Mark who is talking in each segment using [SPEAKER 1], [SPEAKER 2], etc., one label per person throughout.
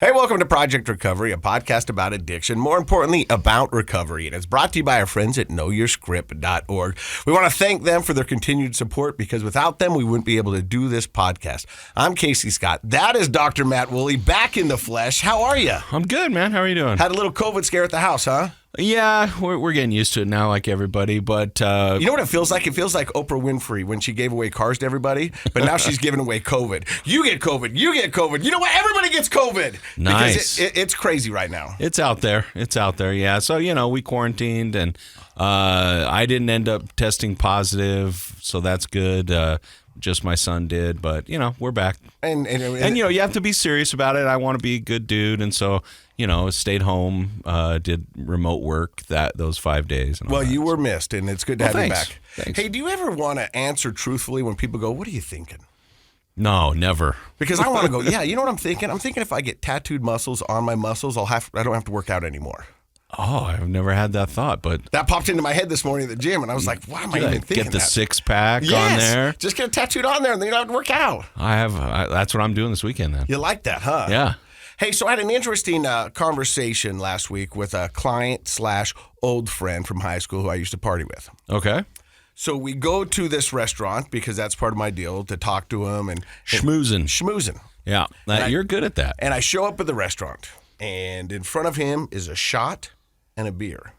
[SPEAKER 1] Hey, welcome to Project Recovery, a podcast about addiction, more importantly, about recovery. And it's brought to you by our friends at knowyourscript.org. We want to thank them for their continued support because without them, we wouldn't be able to do this podcast. I'm Casey Scott. That is Dr. Matt Woolley, back in the flesh. How are you?
[SPEAKER 2] I'm good, man. How are you doing?
[SPEAKER 1] Had a little COVID scare at the house, huh?
[SPEAKER 2] Yeah, we're getting used to it now like everybody, but...
[SPEAKER 1] You know what it feels like? It feels like Oprah Winfrey when she gave away cars to everybody, but now she's giving away COVID. You get COVID. You get COVID. You know what? Everybody gets COVID.
[SPEAKER 2] Nice.
[SPEAKER 1] Because it's crazy right now.
[SPEAKER 2] It's out there, yeah. So, we quarantined, and I didn't end up testing positive, so that's good. Just my son did, but, we're back. And you have to be serious about it. I want to be a good dude, and so... stayed home, did remote work those 5 days.
[SPEAKER 1] Well, you were missed, and it's good to have you back.
[SPEAKER 2] Thanks.
[SPEAKER 1] Hey, do you ever want to answer truthfully when people go, what are you thinking?
[SPEAKER 2] No, never.
[SPEAKER 1] Because I want to go, yeah, you know what I'm thinking? I'm thinking if I get tattooed muscles on my muscles, I don't have to work out anymore.
[SPEAKER 2] Oh, I've never had that thought, but...
[SPEAKER 1] That popped into my head this morning at the gym, and I was like, why am I even thinking
[SPEAKER 2] Get the
[SPEAKER 1] that?
[SPEAKER 2] six-pack on there.
[SPEAKER 1] Just get it tattooed on there, and then you don't have to work out.
[SPEAKER 2] That's what I'm doing this weekend, then.
[SPEAKER 1] You like that, huh?
[SPEAKER 2] Yeah.
[SPEAKER 1] Hey, so I had an interesting conversation last week with a client/old friend from high school who I used to party with.
[SPEAKER 2] Okay.
[SPEAKER 1] So we go to this restaurant because that's part of my deal, to talk to him and schmoozing.
[SPEAKER 2] Yeah, you're good at that.
[SPEAKER 1] And I show up at the restaurant, and in front of him is a shot and a beer.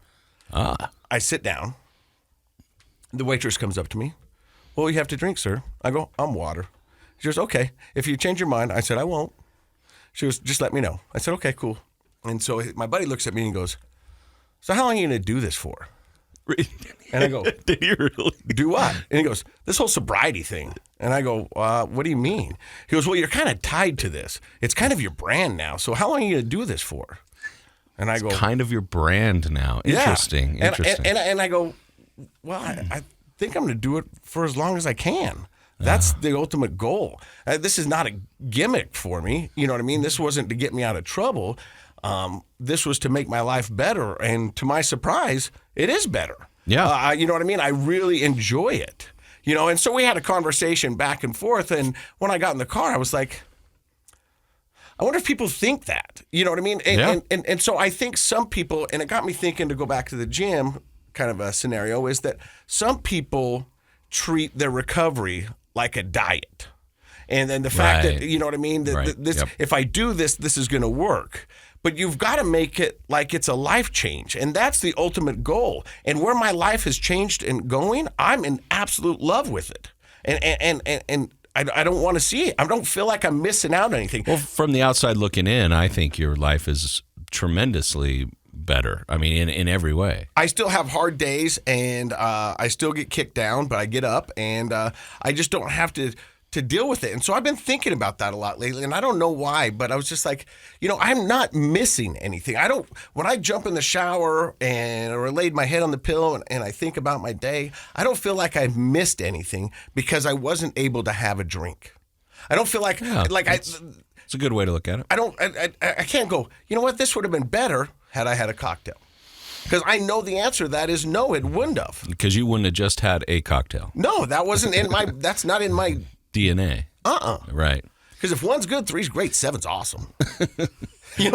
[SPEAKER 1] I sit down. The waitress comes up to me. Well, you have to drink, sir. I go, I'm water. She goes, okay. If you change your mind, I said, I won't. She goes, just let me know. I said, okay, cool. And so my buddy looks at me and goes, so how long are you going to do this for? And I go,
[SPEAKER 2] did you really?
[SPEAKER 1] Do what? And he goes, this whole sobriety thing. And I go, what do you mean? He goes, well, you're kind of tied to this. It's kind of your brand now. So how long are you going to do this for? And I go,
[SPEAKER 2] kind of your brand now. Interesting.
[SPEAKER 1] Yeah.
[SPEAKER 2] Interesting.
[SPEAKER 1] And I go, well, I think I'm going to do it for as long as I can. That's the ultimate goal. This is not a gimmick for me. You know what I mean? This wasn't to get me out of trouble. This was to make my life better. And to my surprise, it is better.
[SPEAKER 2] Yeah.
[SPEAKER 1] You know what I mean? I really enjoy it. And so we had a conversation back and forth. And when I got in the car, I was like, I wonder if people think that. You know what I mean? And so I think some people, and it got me thinking to go back to the gym kind of a scenario, is that some people treat their recovery like a diet. And then the fact that, you know what I mean, that if I do this, this is going to work. But you've got to make it like it's a life change. And that's the ultimate goal. And where my life has changed and going, I'm in absolute love with it. And I don't want to see it. I don't feel like I'm missing out on anything.
[SPEAKER 2] Well, from the outside looking in, I think your life is tremendously better. I mean, in every way.
[SPEAKER 1] I still have hard days, and I still get kicked down, but I get up, and I just don't have to deal with it. And so I've been thinking about that a lot lately, and I don't know why, but I was just like, I'm not missing anything. When I jump in the shower or laid my head on the pillow and I think about my day, I don't feel like I've missed anything because I wasn't able to have a drink. I don't feel like
[SPEAKER 2] it's a good way to look at it.
[SPEAKER 1] I can't go, you know what, this would have been better had I had a cocktail. Because I know the answer to that is no, it wouldn't have.
[SPEAKER 2] Because you wouldn't have just had a cocktail.
[SPEAKER 1] No, that's not in my
[SPEAKER 2] DNA. Right.
[SPEAKER 1] Because if one's good, three's great, seven's awesome.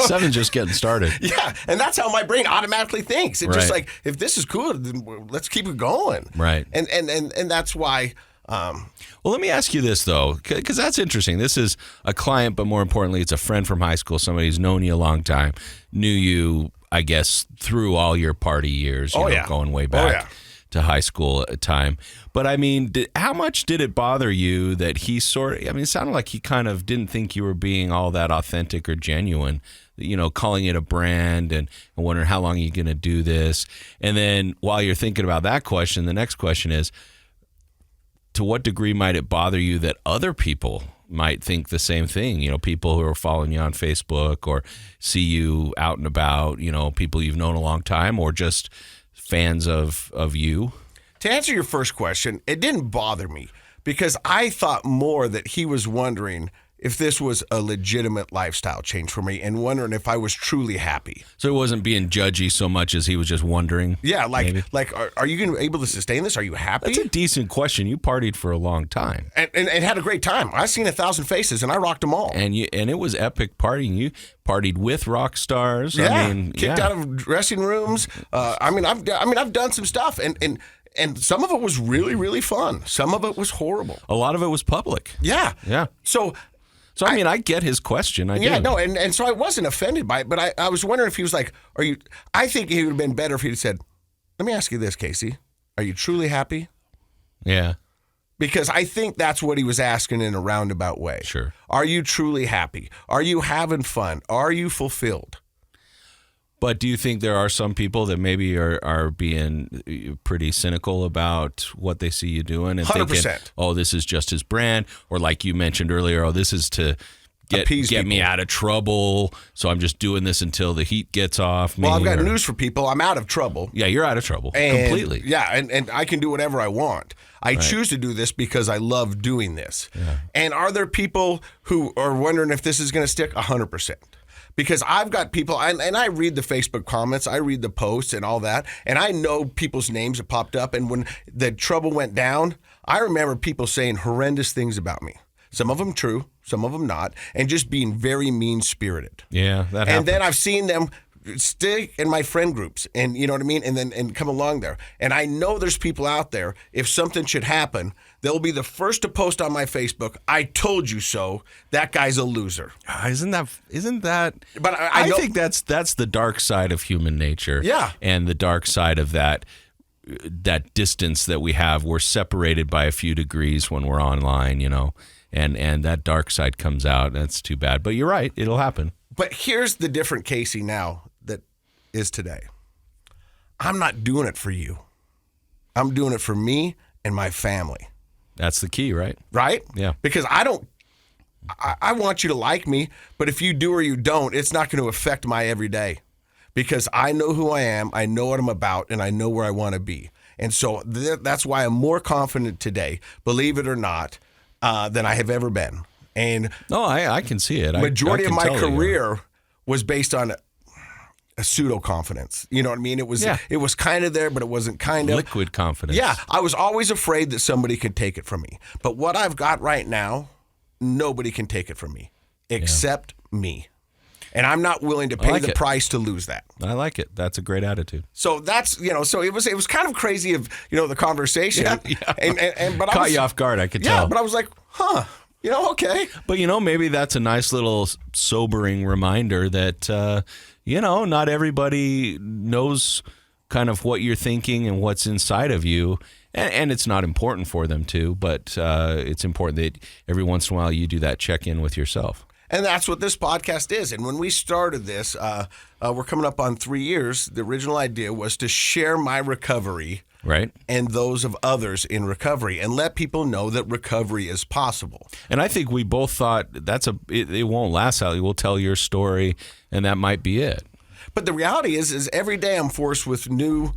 [SPEAKER 2] Seven's just getting started.
[SPEAKER 1] Yeah, and that's how my brain automatically thinks. It's just like, if this is cool, then let's keep it going.
[SPEAKER 2] Right.
[SPEAKER 1] And that's why...
[SPEAKER 2] well, let me ask you this, though, because that's interesting. This is a client, but more importantly, it's a friend from high school, somebody who's known you a long time, knew you, I guess, through all your party years, going way back to high school time. But, I mean, how much did it bother you that he it sounded like he kind of didn't think you were being all that authentic or genuine, calling it a brand and wondering how long are you going to do this? And then while you're thinking about that question, the next question is, to what degree might it bother you that other people might think the same thing? People who are following you on Facebook or see you out and about, people you've known a long time or just fans of you?
[SPEAKER 1] To answer your first question, it didn't bother me because I thought more that he was wondering, if this was a legitimate lifestyle change for me and wondering if I was truly happy.
[SPEAKER 2] So it wasn't being judgy so much as he was just wondering?
[SPEAKER 1] Yeah, are you going to be able to sustain this? Are you happy?
[SPEAKER 2] That's a decent question. You partied for a long time.
[SPEAKER 1] And had a great time. I've seen 1,000 faces, and I rocked them all.
[SPEAKER 2] And it was epic partying. You partied with rock stars.
[SPEAKER 1] Yeah, kicked out of dressing rooms. I've done some stuff, and some of it was really, really fun. Some of it was horrible.
[SPEAKER 2] A lot of it was public.
[SPEAKER 1] Yeah.
[SPEAKER 2] Yeah.
[SPEAKER 1] So
[SPEAKER 2] I get his question. I do.
[SPEAKER 1] And so I wasn't offended by it, but I was wondering if he was like, I think it would have been better if he had said, let me ask you this, Casey. Are you truly happy?
[SPEAKER 2] Yeah.
[SPEAKER 1] Because I think that's what he was asking in a roundabout way.
[SPEAKER 2] Sure.
[SPEAKER 1] Are you truly happy? Are you having fun? Are you fulfilled?
[SPEAKER 2] But do you think there are some people that maybe are being pretty cynical about what they see you doing and
[SPEAKER 1] 100%.
[SPEAKER 2] thinking, oh, this is just his brand, or like you mentioned earlier, oh, this is to get me out of trouble, so I'm just doing this until the heat gets off me?
[SPEAKER 1] Well, I've got news for people. I'm out of trouble.
[SPEAKER 2] Yeah, you're out of trouble completely.
[SPEAKER 1] Yeah, and I can do whatever I want. I choose to do this because I love doing this. Yeah. And are there people who are wondering if this is going to stick? 100%. Because I've got people, and I read the Facebook comments, I read the posts and all that, and I know people's names have popped up. And when the trouble went down, I remember people saying horrendous things about me. Some of them true, some of them not, and just being very mean-spirited.
[SPEAKER 2] Yeah, that happens.
[SPEAKER 1] And then I've seen them stick in my friend groups, and you know what I mean, and come along there. And I know there's people out there, if something should happen, they'll be the first to post on my Facebook, I told you so, that guy's a loser.
[SPEAKER 2] Isn't that
[SPEAKER 1] But
[SPEAKER 2] I think that's the dark side of human nature.
[SPEAKER 1] Yeah.
[SPEAKER 2] And the dark side of that distance that we have. We're separated by a few degrees when we're online, and that dark side comes out. That's too bad. But you're right, it'll happen.
[SPEAKER 1] But here's the different Casey now that is today. I'm not doing it for you. I'm doing it for me and my family.
[SPEAKER 2] That's the key, right?
[SPEAKER 1] Right?
[SPEAKER 2] Yeah.
[SPEAKER 1] Because I want you to like me, but if you do or you don't, it's not going to affect my everyday. Because I know who I am, I know what I'm about, and I know where I want to be. And so that's why I'm more confident today, believe it or not, than I have ever been. And
[SPEAKER 2] no, I can see it.
[SPEAKER 1] Majority of my career was based on a pseudo confidence. You know what I mean? It was kind of there, but it wasn't kind of
[SPEAKER 2] liquid confidence.
[SPEAKER 1] Yeah, I was always afraid that somebody could take it from me. But what I've got right now, nobody can take it from me except me. And I'm not willing to pay the price to lose that.
[SPEAKER 2] I like it. That's a great attitude.
[SPEAKER 1] So that's, so it was kind of crazy of, the conversation.
[SPEAKER 2] Yeah. But caught you off guard, I could tell.
[SPEAKER 1] Yeah, but I was like, okay.
[SPEAKER 2] But, maybe that's a nice little sobering reminder that, not everybody knows kind of what you're thinking and what's inside of you. And it's not important for them to, but it's important that every once in a while you do that check-in with yourself.
[SPEAKER 1] And that's what this podcast is. And when we started this, we're coming up on 3 years. The original idea was to share my recovery,
[SPEAKER 2] right,
[SPEAKER 1] and those of others in recovery, and let people know that recovery is possible.
[SPEAKER 2] And I think we both thought it won't last out. We'll tell your story, and that might be it. But
[SPEAKER 1] the reality is every day I'm forced with new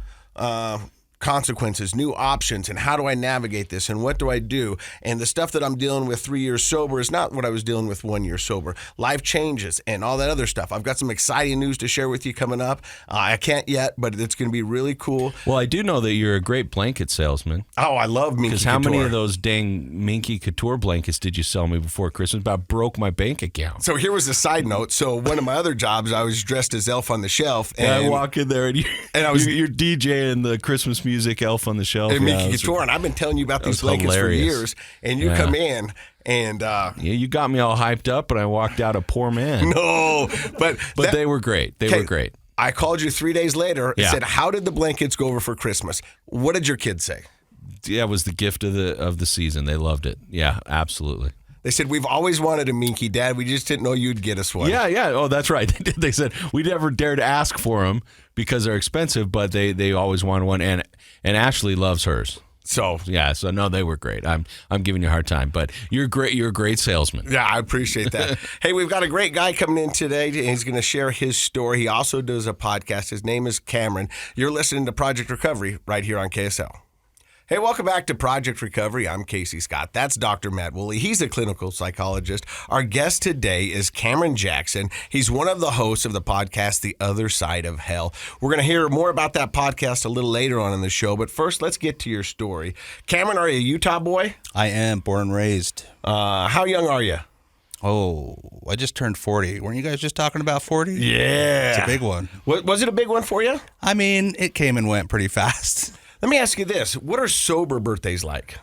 [SPEAKER 1] consequences, new options, and how do I navigate this, and what do I do? And the stuff that I'm dealing with 3 years sober is not what I was dealing with 1 year sober. Life changes and all that other stuff. I've got some exciting news to share with you coming up. I can't yet, but it's going to be really cool.
[SPEAKER 2] Well, I do know that you're a great blanket salesman.
[SPEAKER 1] Oh, I love Minky Couture.
[SPEAKER 2] Because how many of those dang Minky Couture blankets did you sell me before Christmas? About broke my bank account.
[SPEAKER 1] So here was a side note. So one of my other jobs, I was dressed as Elf on the Shelf.
[SPEAKER 2] And I walk in there and you're DJing the Christmas music, Elf on the Shelf.
[SPEAKER 1] And Minky Couture, and I've been telling you about these blankets for years. And you come in and
[SPEAKER 2] you got me all hyped up, and I walked out a poor man.
[SPEAKER 1] No, but
[SPEAKER 2] they were great. They were great.
[SPEAKER 1] I called you 3 days later and said, "How did the blankets go over for Christmas?" What did your kids say?
[SPEAKER 2] Yeah, it was the gift of the season. They loved it. Yeah, absolutely.
[SPEAKER 1] They said, "We've always wanted a Minky, Dad. We just didn't know you'd get us one."
[SPEAKER 2] Yeah. Oh, that's right. They said, we never dared to ask for them because they're expensive, but they always wanted one, and Ashley loves hers. So no, they were great. I'm giving you a hard time, but you're great. You're a great salesman.
[SPEAKER 1] Yeah, I appreciate that. Hey, we've got a great guy coming in today, and he's going to share his story. He also does a podcast. His name is Cameron. You're listening to Project Recovery right here on KSL. Hey, welcome back to Project Recovery. I'm Casey Scott. That's Dr. Matt Woolley. He's a clinical psychologist. Our guest today is Cameron Jackson. He's one of the hosts of the podcast, The Other Side of Hell. We're going to hear more about that podcast a little later on in the show, but first, let's get to your story. Cameron, are you a Utah boy?
[SPEAKER 3] I am, born and raised.
[SPEAKER 1] How young are you?
[SPEAKER 3] Oh, I just turned 40. Weren't you guys just talking about 40?
[SPEAKER 1] Yeah.
[SPEAKER 3] It's a big one.
[SPEAKER 1] Was it a big one for you?
[SPEAKER 3] I mean, it came and went pretty fast.
[SPEAKER 1] Let me ask you this. What are sober birthdays like?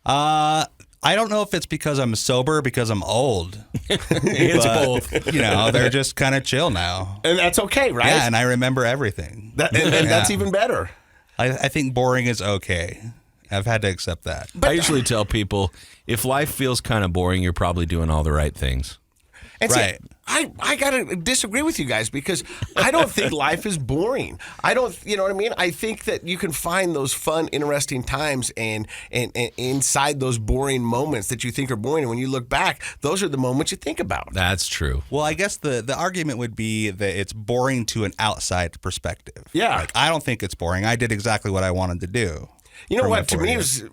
[SPEAKER 3] I don't know if it's because I'm sober or because I'm old.
[SPEAKER 1] It's both.
[SPEAKER 3] You know, they're just kind of chill now.
[SPEAKER 1] And that's okay, right?
[SPEAKER 3] Yeah, and I remember everything.
[SPEAKER 1] And that's even better.
[SPEAKER 3] I think boring is okay. I've had to accept that.
[SPEAKER 2] I usually tell people, if life feels kind of boring, you're probably doing all the right things.
[SPEAKER 1] And
[SPEAKER 3] right.
[SPEAKER 1] See, I got to disagree with you guys because I don't think life is boring. I don't, you know what I mean? I think that you can find those fun, interesting times and inside those boring moments that you think are boring. And when you look back, those are the moments you think about.
[SPEAKER 2] That's true.
[SPEAKER 3] Well, I guess the argument would be that it's boring to an outside perspective.
[SPEAKER 1] Yeah.
[SPEAKER 3] Like, I don't think it's boring. I did exactly what I wanted to do.
[SPEAKER 1] You know what? To me, it was,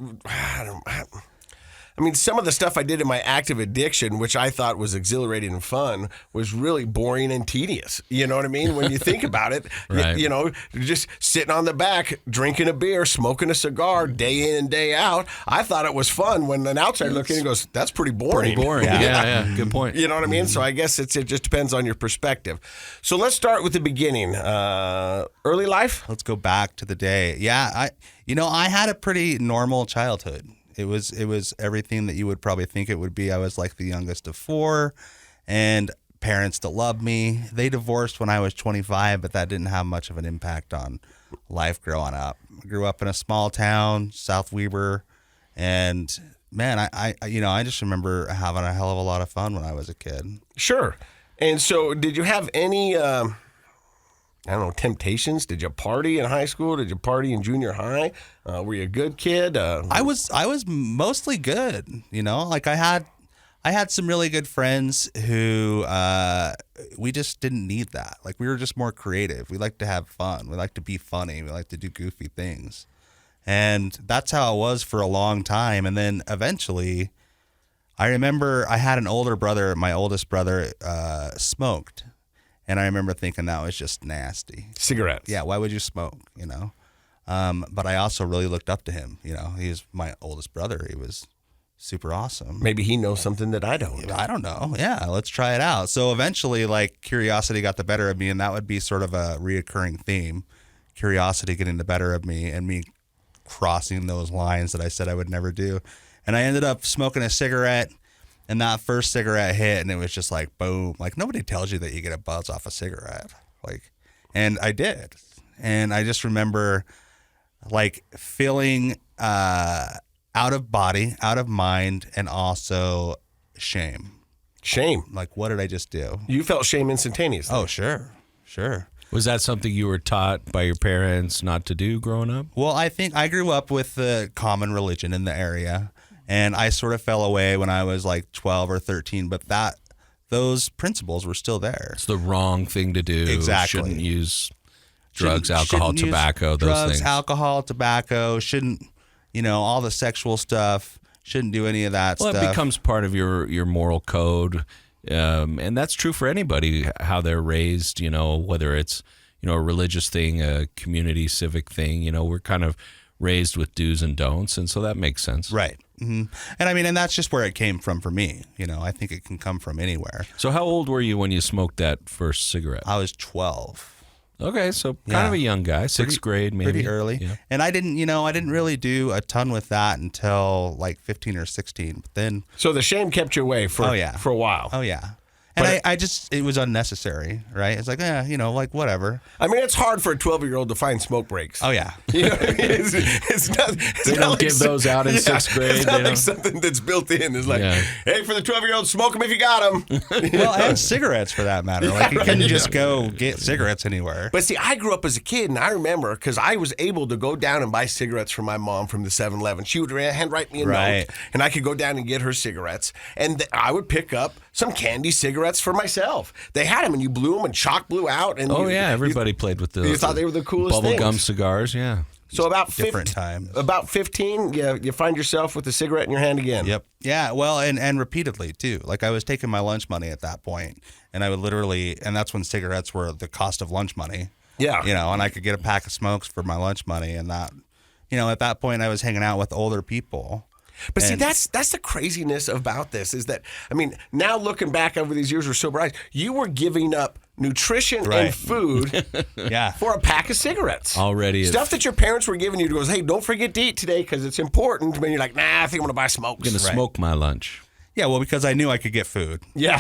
[SPEAKER 1] I mean, some of the stuff I did in my active addiction, which I thought was exhilarating and fun, was really boring and tedious. You know what I mean? When you think about it,
[SPEAKER 2] right.
[SPEAKER 1] you know, just sitting on the back, drinking a beer, smoking a cigar day in and day out. I thought it was fun when an outsider looked in and goes, that's pretty boring.
[SPEAKER 2] Pretty boring. Yeah. Good point.
[SPEAKER 1] You know what I mean? So I guess it just depends on your perspective. So let's start with the beginning. Early life?
[SPEAKER 3] Let's go back to the day. Yeah, I had a pretty normal childhood. It was everything that you would probably think it would be. I was like the youngest of four, and parents that loved me. They divorced when I was 25, but that didn't have much of an impact on life growing up. I grew up in a small town, South Weber, and man, I just remember having a hell of a lot of fun when I was a kid.
[SPEAKER 1] Sure. And so did you have any temptations? Did you party in high school? Did you party in junior high? Were you a good kid?
[SPEAKER 3] I was mostly good. You know, like I had some really good friends who we just didn't need that. Like we were just more creative. We like to have fun. We like to be funny. We like to do goofy things. And that's how it was for a long time. And then eventually, I remember I had an older brother. My oldest brother smoked. And I remember thinking that was just nasty.
[SPEAKER 1] Cigarettes.
[SPEAKER 3] Yeah, why would you smoke, you know? But I also really looked up to him. You know, he's my oldest brother. He was super awesome.
[SPEAKER 1] Maybe he knows something that I don't.
[SPEAKER 3] I don't know. Yeah, let's try it out. So eventually, like, curiosity got the better of me, and that would be sort of a reoccurring theme. Curiosity getting the better of me and me crossing those lines that I said I would never do. And I ended up smoking a cigarette. And that first cigarette hit, and it was just like, boom. Like, nobody tells you that you get a buzz off a cigarette. Like, and I did. And I just remember, like, feeling out of body, out of mind, and also shame.
[SPEAKER 1] Shame.
[SPEAKER 3] Like, what did I just do?
[SPEAKER 1] You felt shame instantaneously.
[SPEAKER 3] Oh, sure.
[SPEAKER 2] Was that something you were taught by your parents not to do growing up?
[SPEAKER 3] Well, I think I grew up with the common religion in the area. And I sort of fell away when I was like 12 or 13, but those principles were still there.
[SPEAKER 2] It's the wrong thing to do.
[SPEAKER 3] Exactly.
[SPEAKER 2] Shouldn't use drugs, alcohol, tobacco, those
[SPEAKER 3] drugs,
[SPEAKER 2] things.
[SPEAKER 3] Alcohol, tobacco, shouldn't, all the sexual stuff, shouldn't do any of that stuff.
[SPEAKER 2] Well, it becomes part of your moral code. And that's true for anybody, how they're raised, whether it's, a religious thing, a community civic thing, we're kind of raised with do's and don'ts. And so that makes sense.
[SPEAKER 3] Right. Mm-hmm. And I mean, and that's just where it came from for me. I think it can come from anywhere.
[SPEAKER 2] So how old were you when you smoked that first cigarette?
[SPEAKER 3] I was 12.
[SPEAKER 2] Okay, so kind of a young guy, sixth grade maybe.
[SPEAKER 3] Pretty early. Yeah. And I didn't really do a ton with that until like 15 or 16. But then.
[SPEAKER 1] So the shame kept you away for a while.
[SPEAKER 3] Oh, yeah. And it was unnecessary, right? It's like, like whatever.
[SPEAKER 1] I mean, it's hard for a 12-year-old to find smoke breaks.
[SPEAKER 3] Oh, yeah.
[SPEAKER 1] It's not.
[SPEAKER 2] They don't give those out in sixth grade.
[SPEAKER 1] It's not like something that's built in. It's like, hey, for the 12-year-old, smoke them if you got them.
[SPEAKER 3] Well, and cigarettes for that matter. Like, you couldn't just go get cigarettes anywhere.
[SPEAKER 1] But see, I grew up as a kid, and I remember because I was able to go down and buy cigarettes for my mom from the 7-Eleven. She would handwrite me a note, and I could go down and get her cigarettes, and I would pick up some candy cigarettes for myself. They had them, and you blew them, and chalk blew out. And
[SPEAKER 2] everybody played with those.
[SPEAKER 1] You thought they were the coolest
[SPEAKER 2] bubble
[SPEAKER 1] things.
[SPEAKER 2] gum cigars, yeah.
[SPEAKER 1] So about
[SPEAKER 3] different times.
[SPEAKER 1] About 15, you find yourself with a cigarette in your hand again.
[SPEAKER 3] Yep. Yeah. Well, and repeatedly too. Like I was taking my lunch money at that point, and I would literally, and that's when cigarettes were the cost of lunch money.
[SPEAKER 1] Yeah.
[SPEAKER 3] And I could get a pack of smokes for my lunch money, and that, at that point I was hanging out with older people.
[SPEAKER 1] But see, that's the craziness about this is that, I mean, now looking back over these years of sobriety, you were giving up nutrition and food for a pack of cigarettes.
[SPEAKER 2] Already.
[SPEAKER 1] Stuff that your parents were giving you to go, hey, don't forget to eat today because it's important. And you're like, nah, I think I'm going to buy smokes.
[SPEAKER 2] I'm going to smoke my lunch.
[SPEAKER 3] Yeah, well, because I knew I could get food.
[SPEAKER 1] Yeah.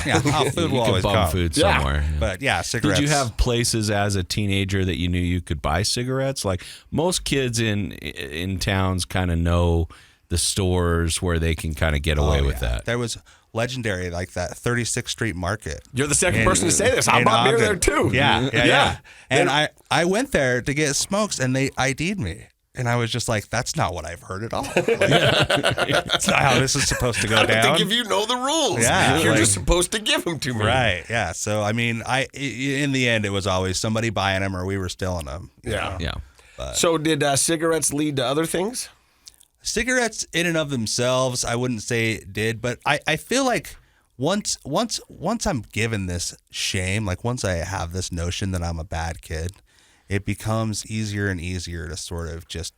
[SPEAKER 3] Food will always
[SPEAKER 2] bum
[SPEAKER 3] come.
[SPEAKER 2] food somewhere.
[SPEAKER 3] Yeah. But yeah, cigarettes.
[SPEAKER 2] Did you have places as a teenager that you knew you could buy cigarettes? Like most kids in towns kind of know the stores where they can kind of get away with that.
[SPEAKER 3] There was legendary, like that 36th Street Market.
[SPEAKER 1] You're the second person to say this. I bought beer there too.
[SPEAKER 3] Yeah. And I went there to get smokes, and they ID'd me. And I was just like, that's not what I've heard at all. Like, that's not how this is supposed to go down.
[SPEAKER 1] I don't think if you know the rules.
[SPEAKER 3] Yeah,
[SPEAKER 1] you're just supposed to give them to me.
[SPEAKER 3] Right, yeah. So, I mean, in the end, it was always somebody buying them or we were stealing them.
[SPEAKER 1] Yeah.
[SPEAKER 3] But
[SPEAKER 1] so did cigarettes lead to other things?
[SPEAKER 3] Cigarettes in and of themselves, I wouldn't say it did. But I feel like once I'm given this shame, like once I have this notion that I'm a bad kid, it becomes easier and easier to sort of just,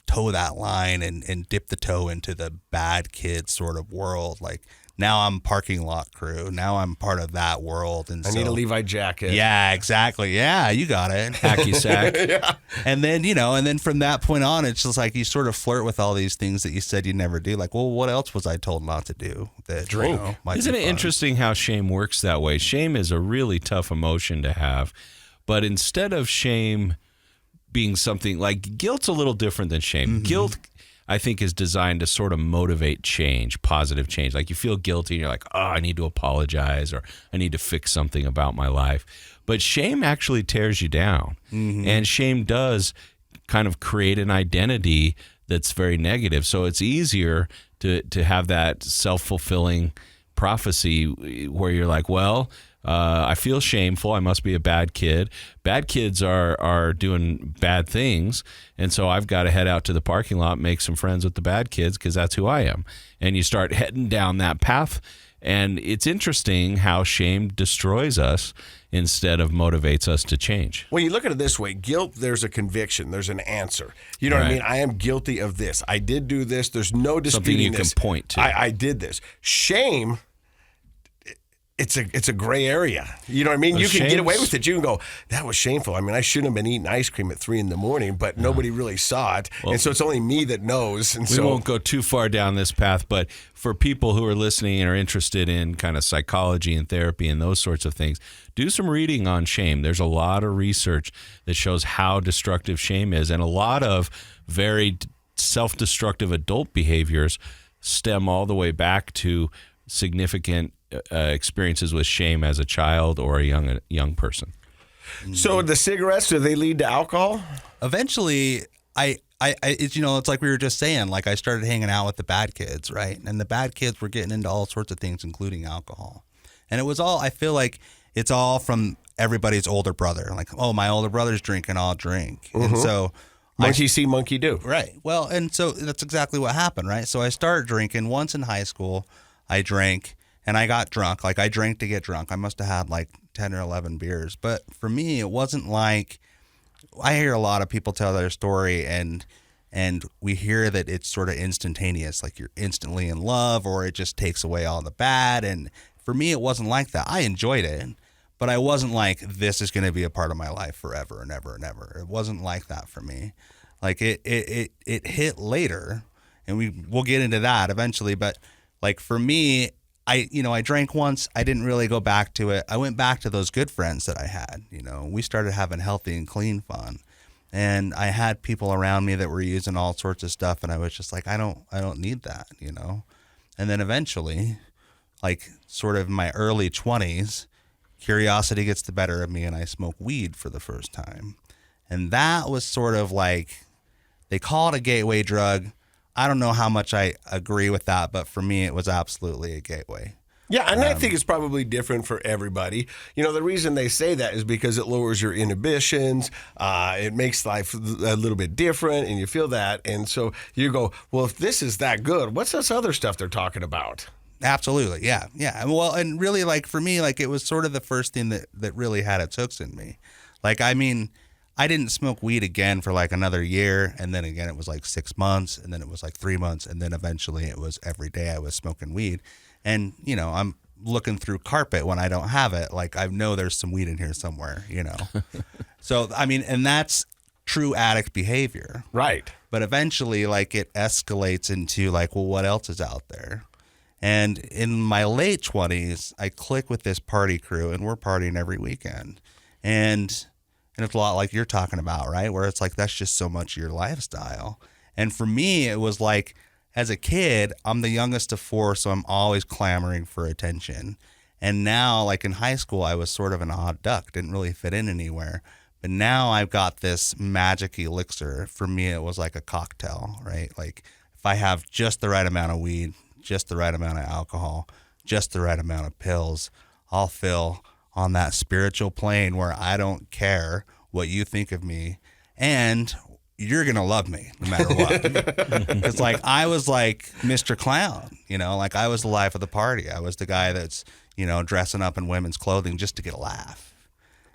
[SPEAKER 3] toe that line and dip the toe into the bad kid sort of world. Like now I'm parking lot crew. Now I'm part of that world. And
[SPEAKER 1] I need a Levi jacket.
[SPEAKER 3] Yeah, exactly. Yeah, you got it.
[SPEAKER 2] Hacky sack.
[SPEAKER 3] Yeah. And then, from that point on, it's just like you sort of flirt with all these things that you said you never do. Like, well, what else was I told not to do? That
[SPEAKER 1] drink.
[SPEAKER 2] Isn't it interesting how shame works that way? Shame is a really tough emotion to have. But instead of shame being something like guilt's a little different than shame. Mm-hmm. Guilt, I think, is designed to sort of motivate change, positive change. Like you feel guilty and you're like, oh, I need to apologize or I need to fix something about my life. But shame actually tears you down. Mm-hmm. And shame does kind of create an identity that's very negative. So it's easier to have that self-fulfilling prophecy where you're like, well, I feel shameful. I must be a bad kid. Bad kids are doing bad things. And so I've got to head out to the parking lot, make some friends with the bad kids because that's who I am. And you start heading down that path. And it's interesting how shame destroys us instead of motivates us to change.
[SPEAKER 1] Well, you look at it this way. Guilt, there's a conviction. There's an answer. You know what I mean? I am guilty of this. I did do this. There's no disputing this.
[SPEAKER 2] Something you can point to.
[SPEAKER 1] I did this. Shame, it's a gray area. You know what I mean? You can get away with it. You can go, that was shameful. I mean, I shouldn't have been eating ice cream at 3 a.m, but nobody really saw it. Well, and so it's only me that knows. And
[SPEAKER 2] we won't go too far down this path, but for people who are listening and are interested in kind of psychology and therapy and those sorts of things, do some reading on shame. There's a lot of research that shows how destructive shame is. And a lot of very self-destructive adult behaviors stem all the way back to significant experiences with shame as a child or a young person.
[SPEAKER 1] So the cigarettes, do they lead to alcohol?
[SPEAKER 3] Eventually, it's like we were just saying, like I started hanging out with the bad kids, right? And the bad kids were getting into all sorts of things, including alcohol. And it was all, I feel like it's all from everybody's older brother. Like, oh, my older brother's drinking, I'll drink. Mm-hmm. And so
[SPEAKER 1] monkey see, monkey do.
[SPEAKER 3] Right. Well, and so that's exactly what happened, right? So I started drinking. Once in high school, I drank. And I got drunk. Like I drank to get drunk. I must have had like 10 or 11 beers. But for me, it wasn't like, I hear a lot of people tell their story and we hear that it's sort of instantaneous. Like you're instantly in love or it just takes away all the bad. And for me, it wasn't like that. I enjoyed it, but I wasn't like, this is going to be a part of my life forever and ever and ever. It wasn't like that for me. Like it hit later and we'll get into that eventually. But like for me, I drank once. I didn't really go back to it. I went back to those good friends that I had. We started having healthy and clean fun. And I had people around me that were using all sorts of stuff. And I was just like, I don't need that, And then eventually, like sort of in my early 20s, curiosity gets the better of me and I smoke weed for the first time. And that was sort of like, they call it a gateway drug. I don't know how much I agree with that, but for me, it was absolutely a gateway.
[SPEAKER 1] Yeah, and I think it's probably different for everybody. You know, the reason they say that is because it lowers your inhibitions. It makes life a little bit different, and you feel that. And so you go, well, if this is that good, what's this other stuff they're talking about?
[SPEAKER 3] Absolutely. Yeah. Yeah. Well, and really, like, for me, like, it was sort of the first thing that really had its hooks in me. Like, I mean, I didn't smoke weed again for like another year. And then again, it was like 6 months. And then it was like 3 months. And then eventually it was every day I was smoking weed. And, you know, I'm looking through carpet when I don't have it. Like, I know there's some weed in here somewhere, you know. So, I mean, and that's true addict behavior.
[SPEAKER 1] Right.
[SPEAKER 3] But eventually, like, it escalates into like, well, what else is out there? And in my late 20s, I click with this party crew, and we're partying every weekend. And it's a lot like you're talking about, right? Where it's like, that's just so much of your lifestyle. And for me, it was like, as a kid, I'm the youngest of 4, so I'm always clamoring for attention. And now, like in high school, I was sort of an odd duck, didn't really fit in anywhere. But now I've got this magic elixir. For me, it was like a cocktail, right? Like, if I have just the right amount of weed, just the right amount of alcohol, just the right amount of pills, I'll feel on that spiritual plane where I don't care what you think of me, and you're going to love me no matter what. Because, like, I was like Mr. Clown, you know, like, I was the life of the party. I was the guy that's, you know, dressing up in women's clothing just to get a laugh.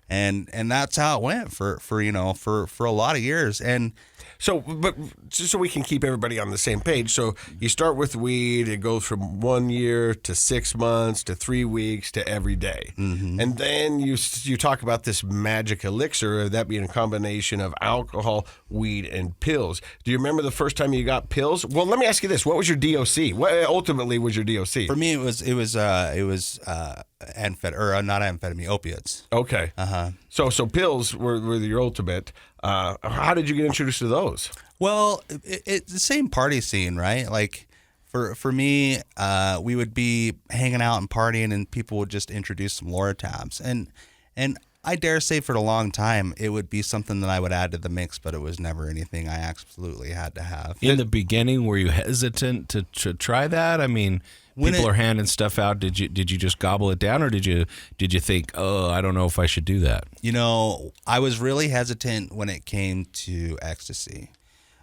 [SPEAKER 3] And that's how it went for you know, for a lot of years. And
[SPEAKER 1] so, but just so we can keep everybody on the same page. So you start with weed. It goes from 1 year to 6 months to 3 weeks to every day. Mm-hmm. And then you talk about this magic elixir, that being a combination of alcohol, weed, and pills. Do you remember the first time you got pills? Well, let me ask you this. What was your DOC? What ultimately was your DOC?
[SPEAKER 3] For me, it was not amphetamine, opiates.
[SPEAKER 1] Okay. So pills were your ultimate. How did you get introduced to those?
[SPEAKER 3] Well, it's the same party scene, right? Like, for me, we would be hanging out and partying, and people would just introduce some Loratabs. And I dare say for a long time, it would be something that I would add to the mix, but it was never anything I absolutely had to have.
[SPEAKER 2] In the beginning, were you hesitant to try that? I mean, people are handing stuff out. Did you just gobble it down, or did you think, oh, I don't know if I should do that?
[SPEAKER 3] You know, I was really hesitant when it came to ecstasy.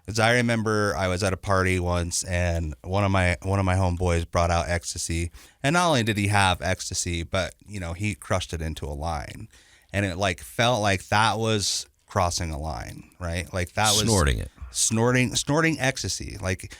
[SPEAKER 3] Because I remember I was at a party once, and one of my homeboys brought out ecstasy, and not only did he have ecstasy, but, you know, he crushed it into a line, and it like felt like that was crossing a line, right? Like that was snorting ecstasy. Like,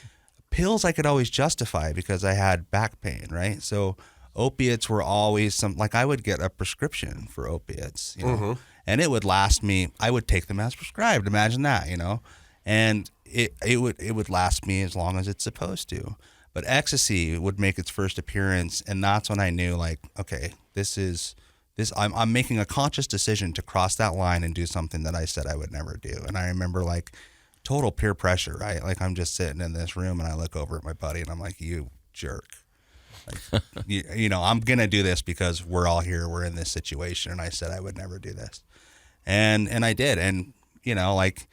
[SPEAKER 3] pills I could always justify because I had back pain, right? So opiates were always like, I would get a prescription for opiates, you know, and it would last me. I would take them as prescribed. Imagine that, you know, and it would last me as long as it's supposed to. But ecstasy would make its first appearance, and that's when I knew, like, okay, I'm making a conscious decision to cross that line and do something that I said I would never do. And I remember, like, total peer pressure, right? Like, I'm just sitting in this room and I look over at my buddy and I'm like, you jerk. Like, you know, I'm going to do this because we're all here. We're in this situation. And I said I would never do this. And I did. And, you know, like,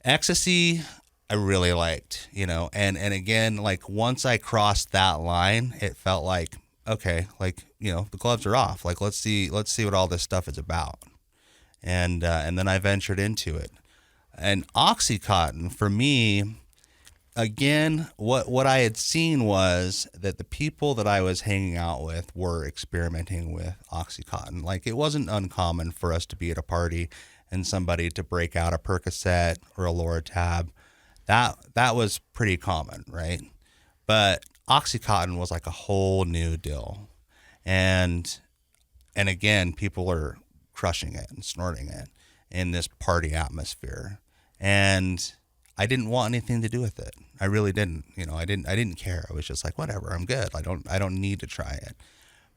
[SPEAKER 3] ecstasy, I really liked, you know, and again, like, once I crossed that line, it felt like, okay, like, you know, the gloves are off. Like, let's see what all this stuff is about. And then I ventured into it. And Oxycontin, for me, again, what I had seen was that the people that I was hanging out with were experimenting with Oxycontin. Like, it wasn't uncommon for us to be at a party and somebody to break out a Percocet or a Loratab. That was pretty common, right? But Oxycontin was like a whole new deal. And again, people are crushing it and snorting it in this party atmosphere. And I didn't want anything to do with it. I really didn't. You know, I didn't care. I was just like, whatever, I'm good. I don't need to try it.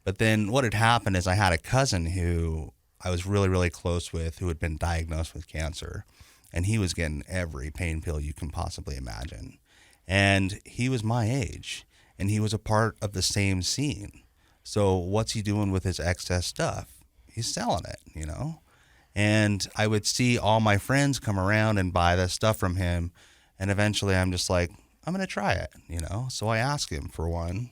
[SPEAKER 3] But then what had happened is I had a cousin who I was really, really close with who had been diagnosed with cancer. And he was getting every pain pill you can possibly imagine. And he was my age. And he was a part of the same scene. So what's he doing with his excess stuff? He's selling it, you know? And I would see all my friends come around and buy this stuff from him. And eventually I'm just like, I'm going to try it, you know? So I asked him for one.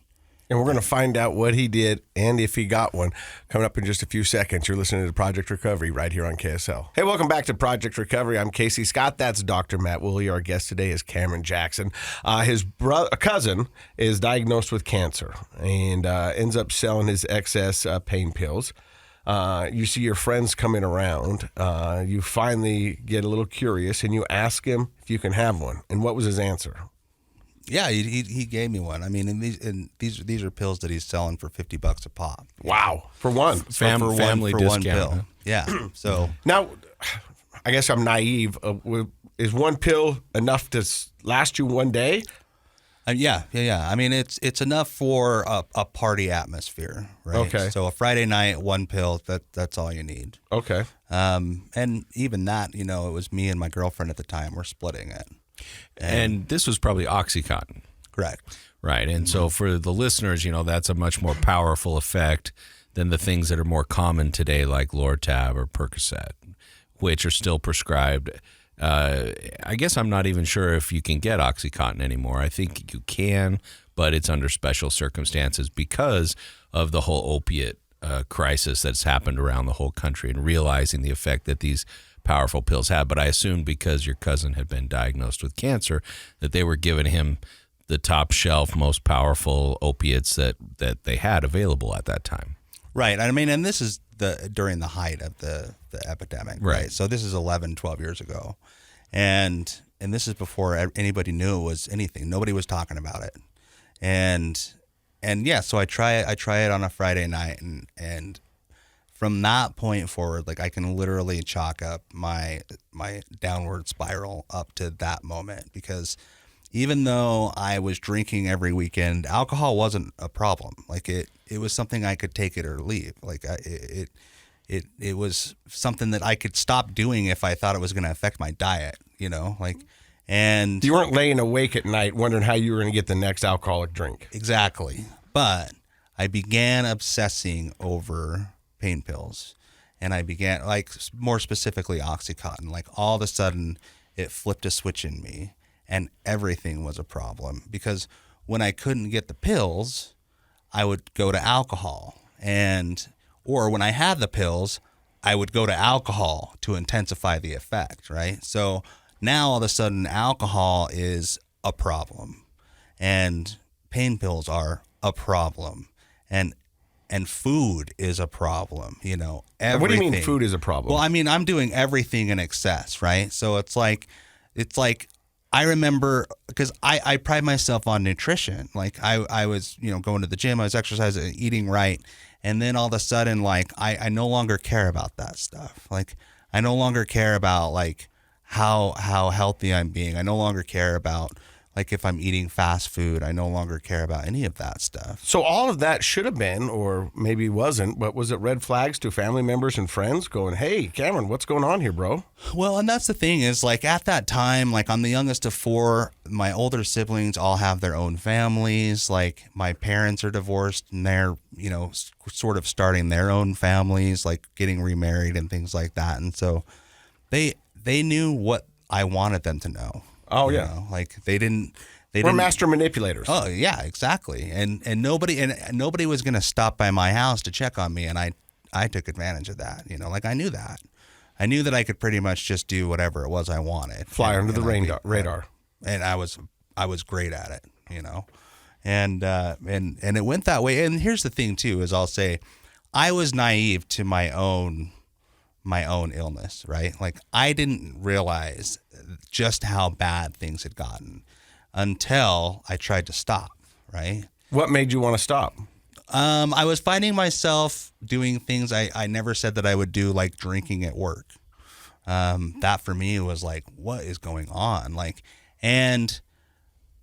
[SPEAKER 1] And we're going to find out what he did and if he got one coming up in just a few seconds. You're listening to Project Recovery right here on KSL. Hey, welcome back to Project Recovery. I'm Casey Scott. That's Dr. Matt Woolley. Our guest today is Cameron Jackson. His cousin is diagnosed with cancer and ends up selling his excess pain pills. You see your friends coming around. You finally get a little curious and you ask him if you can have one. And what was his answer?
[SPEAKER 3] Yeah, he gave me one. I mean, and these are pills that he's selling for $50 a pop.
[SPEAKER 1] Wow, for one
[SPEAKER 2] family
[SPEAKER 3] for
[SPEAKER 2] discount.
[SPEAKER 3] one pill. Yeah. So
[SPEAKER 1] now, I guess I'm naive. Is one pill enough to last you one day?
[SPEAKER 3] Yeah. I mean, it's enough for a party atmosphere, right?
[SPEAKER 1] Okay.
[SPEAKER 3] So a Friday night, one pill, that's all you need.
[SPEAKER 1] Okay.
[SPEAKER 3] And even that, it was me and my girlfriend at the time. We're splitting it.
[SPEAKER 2] And this was probably Oxycontin.
[SPEAKER 3] Correct.
[SPEAKER 2] Right. And so for the listeners, that's a much more powerful effect than the things that are more common today, like Lortab or Percocet, which are still prescribed. I guess I'm not even sure if you can get Oxycontin anymore. I think you can, but it's under special circumstances because of the whole opiate crisis that's happened around the whole country and realizing the effect that these powerful pills have. But I assumed because your cousin had been diagnosed with cancer that they were giving him the top shelf, most powerful opiates that they had available at that time.
[SPEAKER 3] Right. I mean, and this is during the height of the epidemic, right? So this is 11, 12 years ago. And this is before anybody knew it was anything. Nobody was talking about it. And yeah, so I try it on a Friday night and from that point forward, like I can literally chalk up my downward spiral up to that moment, because even though I was drinking every weekend, alcohol wasn't a problem. Like it was something I could take it or leave. Like it was something that I could stop doing if I thought it was going to affect my diet, and
[SPEAKER 1] you weren't laying awake at night wondering how you were going to get the next alcoholic drink.
[SPEAKER 3] Exactly. But I began obsessing over pain pills, and I began, like, more specifically Oxycontin. Like all of a sudden it flipped a switch in me and everything was a problem, because when I couldn't get the pills, I would go to alcohol, or when I had the pills, I would go to alcohol to intensify the effect, right? So now all of a sudden alcohol is a problem and pain pills are a problem, and food is a problem, everything.
[SPEAKER 1] What do you mean food is a problem?
[SPEAKER 3] Well, I mean, I'm doing everything in excess, right? So it's like I remember, because I pride myself on nutrition. Like I was, going to the gym, I was exercising, eating right. And then all of a sudden, like I no longer care about that stuff. Like I no longer care about like how healthy I'm being. I no longer care about like if I'm eating fast food. I no longer care about any of that stuff.
[SPEAKER 1] So all of that should have been, or maybe wasn't, but was it red flags to family members and friends going, hey, Cameron, what's going on here, bro?
[SPEAKER 3] Well, and that's the thing is, like, at that time, like, I'm the youngest of four. My older siblings all have their own families. Like, my parents are divorced and they're, sort of starting their own families, like getting remarried and things like that. And so they knew what I wanted them to know.
[SPEAKER 1] Oh, yeah.
[SPEAKER 3] Like they didn't.
[SPEAKER 1] We're master manipulators.
[SPEAKER 3] Oh, yeah, exactly. And nobody was going to stop by my house to check on me, and I took advantage of that. Like I knew that. I knew that I could pretty much just do whatever it was I wanted.
[SPEAKER 1] Fly under the radar.
[SPEAKER 3] And I was great at it. And it went that way. And here's the thing too, is I'll say I was naive to my own illness, right? Like I didn't realize just how bad things had gotten until I tried to stop, right?
[SPEAKER 1] What made you want to stop?
[SPEAKER 3] I was finding myself doing things I never said that I would do, like drinking at work. That for me was like, what is going on? Like, and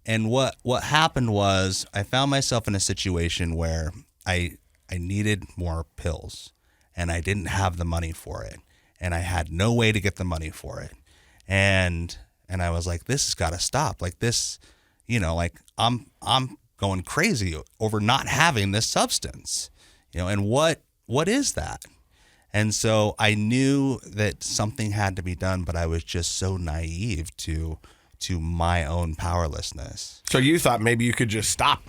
[SPEAKER 3] what happened was I found myself in a situation where I needed more pills and I didn't have the money for it. And I had no way to get the money for it. And I was like, this has got to stop. Like this, like I'm going crazy over not having this substance, and what is that? And so I knew that something had to be done, but I was just so naive to my own powerlessness.
[SPEAKER 1] So you thought maybe you could just stop?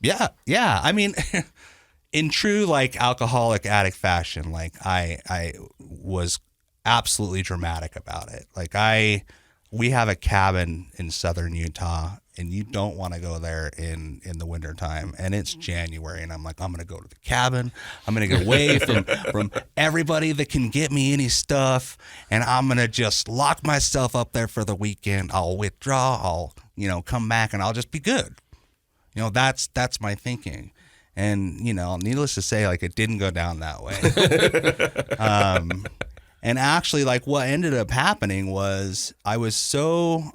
[SPEAKER 3] Yeah. I mean, in true like alcoholic addict fashion, like I was absolutely dramatic about it. Like we have a cabin in southern Utah, and you don't want to go there in the wintertime, and it's January, and I'm like, I'm going to go to the cabin. I'm going to get away from everybody that can get me any stuff, and I'm going to just lock myself up there for the weekend. I'll withdraw. I'll, come back, and I'll just be good. That's my thinking. And, needless to say, like, it didn't go down that way. And actually, like, what ended up happening was I was so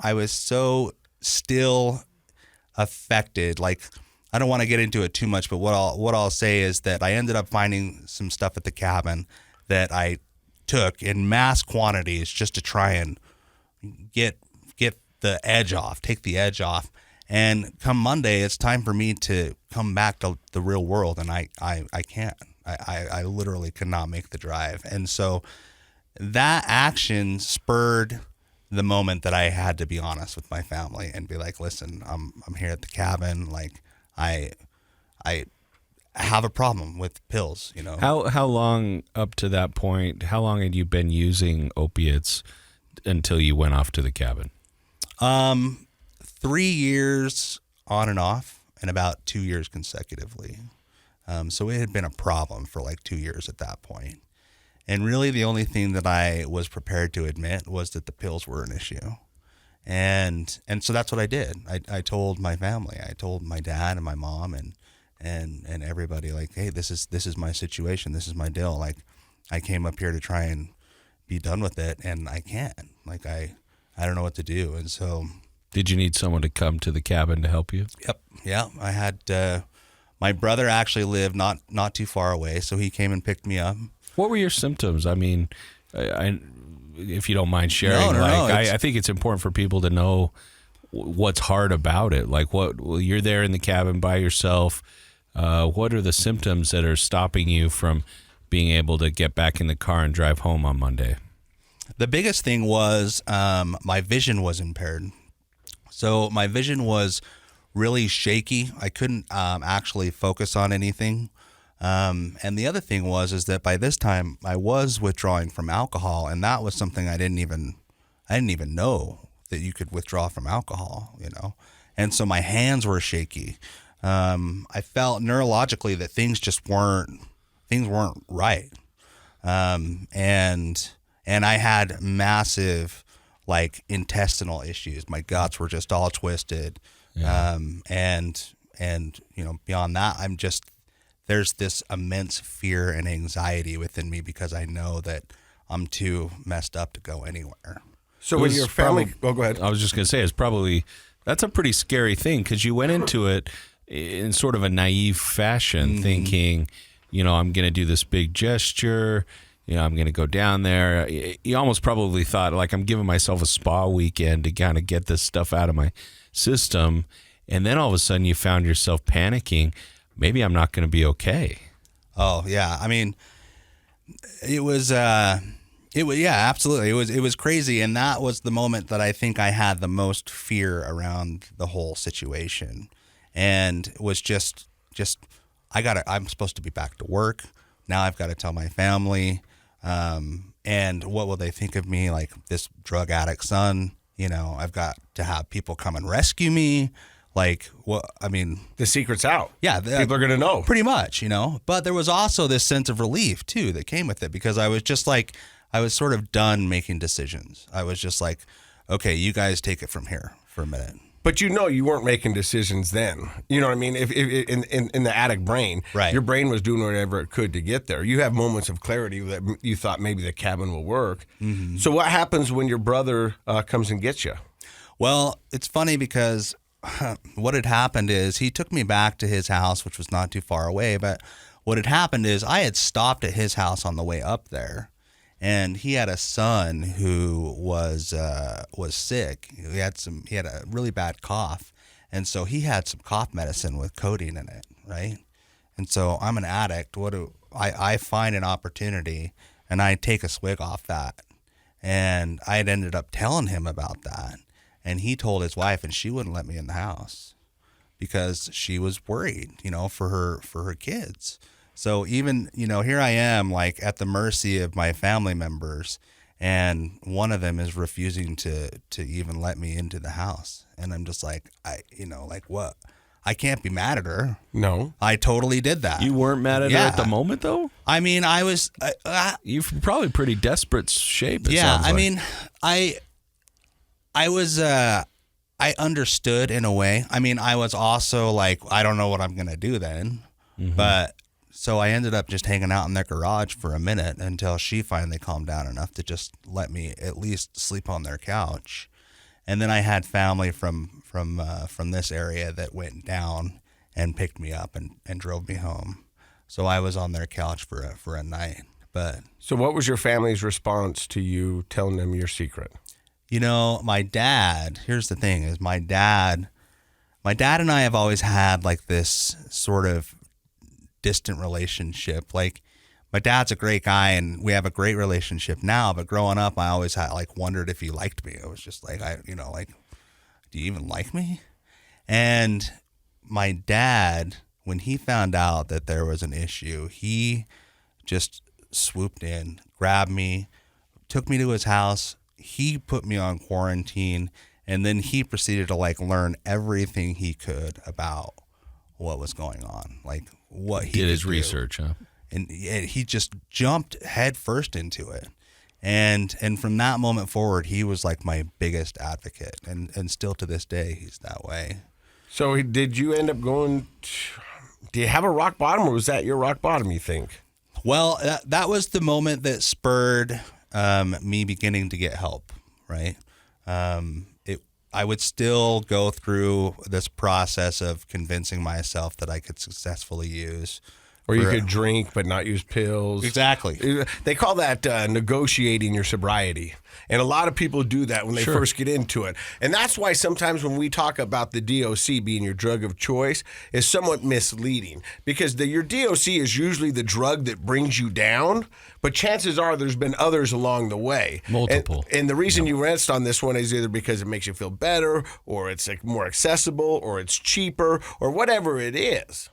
[SPEAKER 3] still affected. Like, I don't want to get into it too much, but what I'll say is that I ended up finding some stuff at the cabin that I took in mass quantities just to try and get the edge off, take the edge off. And come Monday, it's time for me to come back to the real world, and I can't. I literally could not make the drive. And so that action spurred the moment that I had to be honest with my family and be like, listen, I'm here at the cabin. Like, I have a problem with pills,
[SPEAKER 2] How long up to that point, how long had you been using opiates until you went off to the cabin?
[SPEAKER 3] 3 years on and off, and about 2 years consecutively. So it had been a problem for like 2 years at that point. And really the only thing that I was prepared to admit was that the pills were an issue. And so that's what I did. I told my family. I told my dad and my mom and everybody, like, hey, this is my situation. This is my deal. Like, I came up here to try and be done with it, and I can't. Like, I don't know what to do. And so...
[SPEAKER 2] Did you need someone to come to the cabin to help you?
[SPEAKER 3] Yep. Yeah. I had my brother actually lived not too far away, so he came and picked me up.
[SPEAKER 2] What were your symptoms? I mean, if you don't mind sharing,
[SPEAKER 3] No,
[SPEAKER 2] I think it's important for people to know what's hard about it. Like, you're there in the cabin by yourself. What are the symptoms that are stopping you from being able to get back in the car and drive home on Monday?
[SPEAKER 3] The biggest thing was my vision was impaired. So my vision was really shaky. I couldn't actually focus on anything. And the other thing is that by this time I was withdrawing from alcohol, and that was something I didn't even know that you could withdraw from alcohol, And so my hands were shaky. I felt neurologically that things weren't right. And I had massive like intestinal issues. My guts were just all twisted. Yeah. And beyond that, there's this immense fear and anxiety within me because I know that I'm too messed up to go anywhere.
[SPEAKER 1] So when your family, go ahead.
[SPEAKER 2] I was just going to say, that's a pretty scary thing, because you went into it in sort of a naive fashion, thinking, I'm going to do this big gesture. I'm going to go down there. You almost probably thought, like, I'm giving myself a spa weekend to kind of get this stuff out of my system. And then all of a sudden you found yourself panicking. Maybe I'm not going to be okay.
[SPEAKER 3] Oh, yeah. I mean, it was, yeah, absolutely. It was crazy. And that was the moment that I think I had the most fear around the whole situation. And it was just, I'm supposed to be back to work. Now I've got to tell my family. And what will they think of me? Like, this drug addict son, I've got to have people come and rescue me. Like, what? I mean,
[SPEAKER 1] the secret's out.
[SPEAKER 3] Yeah.
[SPEAKER 1] People are going to know.
[SPEAKER 3] Pretty much, But there was also this sense of relief, too, that came with it, because I was just like, I was sort of done making decisions. I was just like, okay, you guys take it from here for a minute.
[SPEAKER 1] But you weren't making decisions then. You know what I mean? If in the addict brain,
[SPEAKER 3] right.
[SPEAKER 1] Your brain was doing whatever it could to get there. You have moments of clarity that you thought maybe the cabin will work. Mm-hmm. So what happens when your brother comes and gets you?
[SPEAKER 3] Well, it's funny because what had happened is he took me back to his house, which was not too far away. But what had happened is I had stopped at his house on the way up there. And he had a son who was sick. He had a really bad cough, and so he had some cough medicine with codeine in it, right? And so I'm an addict. I find an opportunity, and I take a swig off that. And I had ended up telling him about that, and he told his wife, and she wouldn't let me in the house because she was worried, for her kids. So even, here I am like at the mercy of my family members, and one of them is refusing to even let me into the house. And I'm just like, what? I can't be mad at her.
[SPEAKER 1] No.
[SPEAKER 3] I totally did that.
[SPEAKER 2] You weren't mad at her at the moment, though?
[SPEAKER 3] I mean, I was...
[SPEAKER 2] You're probably pretty desperate shape, it
[SPEAKER 3] yeah,
[SPEAKER 2] sounds
[SPEAKER 3] I
[SPEAKER 2] like.
[SPEAKER 3] mean, I was... I understood in a way. I mean, I was also like, I don't know what I'm going to do then. Mm-hmm. But... So I ended up just hanging out in their garage for a minute until she finally calmed down enough to just let me at least sleep on their couch. And then I had family from this area that went down and picked me up and drove me home. So I was on their couch for a night. But
[SPEAKER 1] so what was your family's response to you telling them your secret?
[SPEAKER 3] My dad, here's the thing, is my dad and I have always had like this sort of distant relationship. Like, my dad's a great guy and we have a great relationship now, but growing up I always had like wondered if he liked me. I was just like, do you even like me? And my dad, when he found out that there was an issue, he just swooped in, grabbed me, took me to his house. He put me on quarantine, and then he proceeded to like learn everything he could about what was going on, like what he
[SPEAKER 2] did his
[SPEAKER 3] do.
[SPEAKER 2] research, huh?
[SPEAKER 3] And he just jumped head first into it. And from that moment forward, he was like my biggest advocate. And still to this day, he's that way.
[SPEAKER 1] So did you end up do you have a rock bottom, or was that your rock bottom, you think?
[SPEAKER 3] Well, that was the moment that spurred me beginning to get help, right? I would still go through this process of convincing myself that I could successfully use.
[SPEAKER 1] Or you could drink but not use pills.
[SPEAKER 3] Exactly.
[SPEAKER 1] They call that negotiating your sobriety. And a lot of people do that when they first get into it. And that's why sometimes when we talk about the DOC being your drug of choice, is somewhat misleading. Because your DOC is usually the drug that brings you down, but chances are there's been others along the way.
[SPEAKER 2] Multiple.
[SPEAKER 1] And the reason you rest on this one is either because it makes you feel better, or it's like more accessible, or it's cheaper, or whatever it is.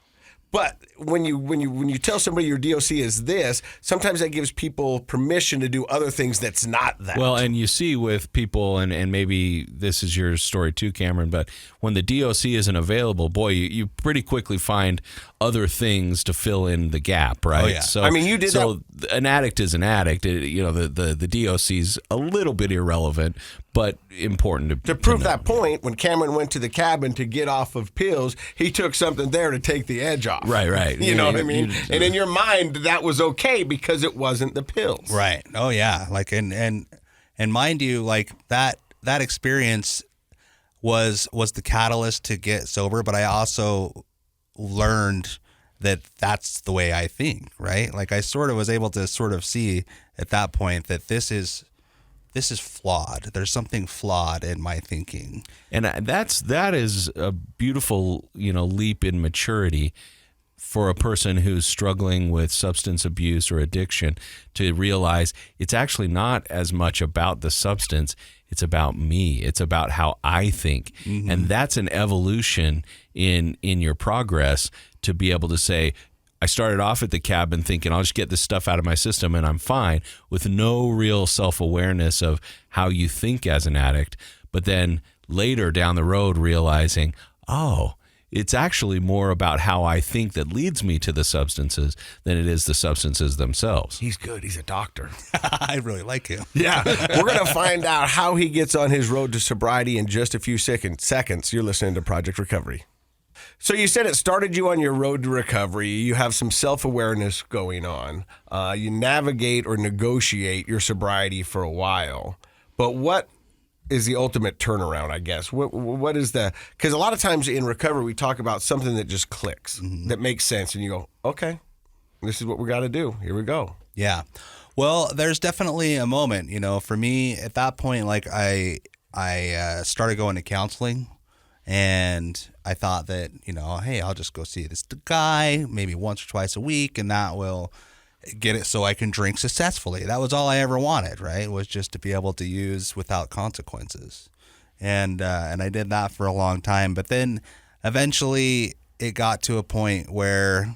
[SPEAKER 1] But when you tell somebody your DOC is this, sometimes that gives people permission to do other things that's not that.
[SPEAKER 2] Well, and you see with people, and maybe this is your story too, Cameron, but when the DOC isn't available, boy, you pretty quickly find other things to fill in the gap, right?
[SPEAKER 3] Oh, yeah.
[SPEAKER 2] So,
[SPEAKER 1] I mean, you did
[SPEAKER 2] so an addict is an addict. The DOC's a little bit irrelevant, but important
[SPEAKER 1] to prove that point, when Cameron went to the cabin to get off of pills, he took something there to take the edge off.
[SPEAKER 2] Right.
[SPEAKER 1] You know what I mean? And in your mind, that was okay because it wasn't the pills.
[SPEAKER 3] Right. Oh yeah. Like, and mind you, like that experience was the catalyst to get sober, but I also learned that that's the way I think, right? Like, I sort of was able to sort of see at that point that this is flawed. There's something flawed in my thinking.
[SPEAKER 2] And that is a beautiful, leap in maturity for a person who's struggling with substance abuse or addiction, to realize it's actually not as much about the substance. It's about me. It's about how I think. Mm-hmm. And that's an evolution in your progress, to be able to say, I started off at the cabin thinking I'll just get this stuff out of my system and I'm fine, with no real self-awareness of how you think as an addict. But then later down the road realizing, oh, it's actually more about how I think that leads me to the substances than it is the substances themselves.
[SPEAKER 1] He's good. He's a doctor.
[SPEAKER 3] I really like him.
[SPEAKER 1] Yeah. We're going to find out how he gets on his road to sobriety in just a few seconds. You're listening to Project Recovery. So you said it started you on your road to recovery. You have some self-awareness going on. You navigate or negotiate your sobriety for a while. But what is the ultimate turnaround, I guess? What is because a lot of times in recovery, we talk about something that just clicks, that makes sense. And you go, okay, this is what we got to do. Here we go.
[SPEAKER 3] Yeah. Well, there's definitely a moment, for me at that point, like I started going to counseling. And I thought that, hey, I'll just go see this guy maybe once or twice a week, and that will get it so I can drink successfully. That was all I ever wanted, right? Was just to be able to use without consequences. And I did that for a long time. But then eventually it got to a point where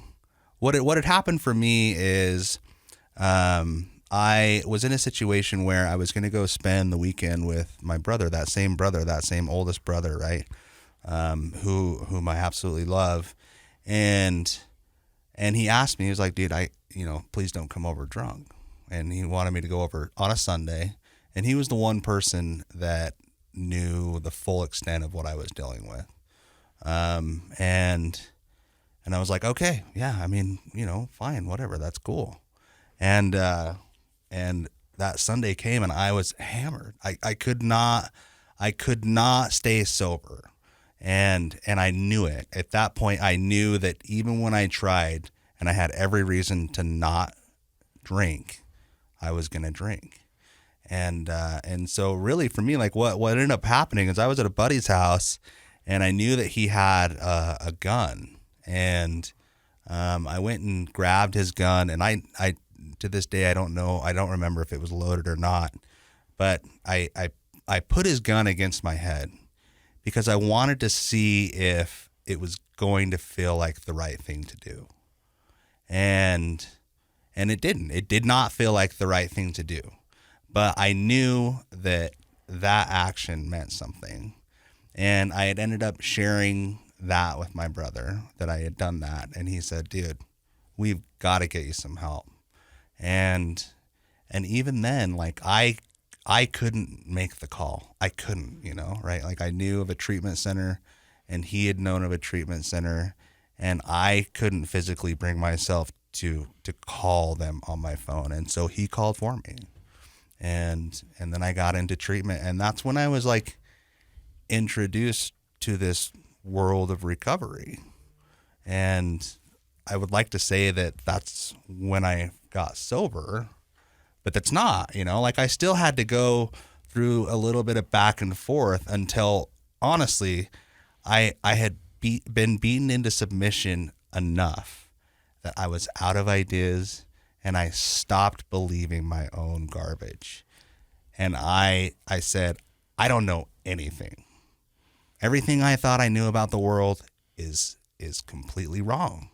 [SPEAKER 3] what had happened for me is I was in a situation where I was going to go spend the weekend with my brother, that same oldest brother, right? Whom I absolutely love. And he asked me, he was like, dude, please don't come over drunk. And he wanted me to go over on a Sunday. And he was the one person that knew the full extent of what I was dealing with. And I was like, okay, yeah, I mean, fine, whatever, that's cool. And that Sunday came and I was hammered. I could not stay sober. And I knew it. At that point, I knew that even when I tried and I had every reason to not drink, I was going to drink. And so really for me, like what ended up happening is I was at a buddy's house and I knew that he had a gun. And I went and grabbed his gun, and I to this day, I don't remember if it was loaded or not, but I put his gun against my head because I wanted to see if it was going to feel like the right thing to do. And it didn't. It did not feel like the right thing to do. But I knew that action meant something. And I had ended up sharing that with my brother, that I had done that. And he said, dude, we've got to get you some help. And even then, like I couldn't make the call. I couldn't, right? Like I knew of a treatment center and he had known of a treatment center, and I couldn't physically bring myself to call them on my phone. And so he called for me. And then I got into treatment, and that's when I was like introduced to this world of recovery. And I would like to say that that's when I got sober, but that's not, like I still had to go through a little bit of back and forth until honestly, I had been beaten into submission enough that I was out of ideas and I stopped believing my own garbage. And I said, I don't know anything. Everything I thought I knew about the world is completely wrong.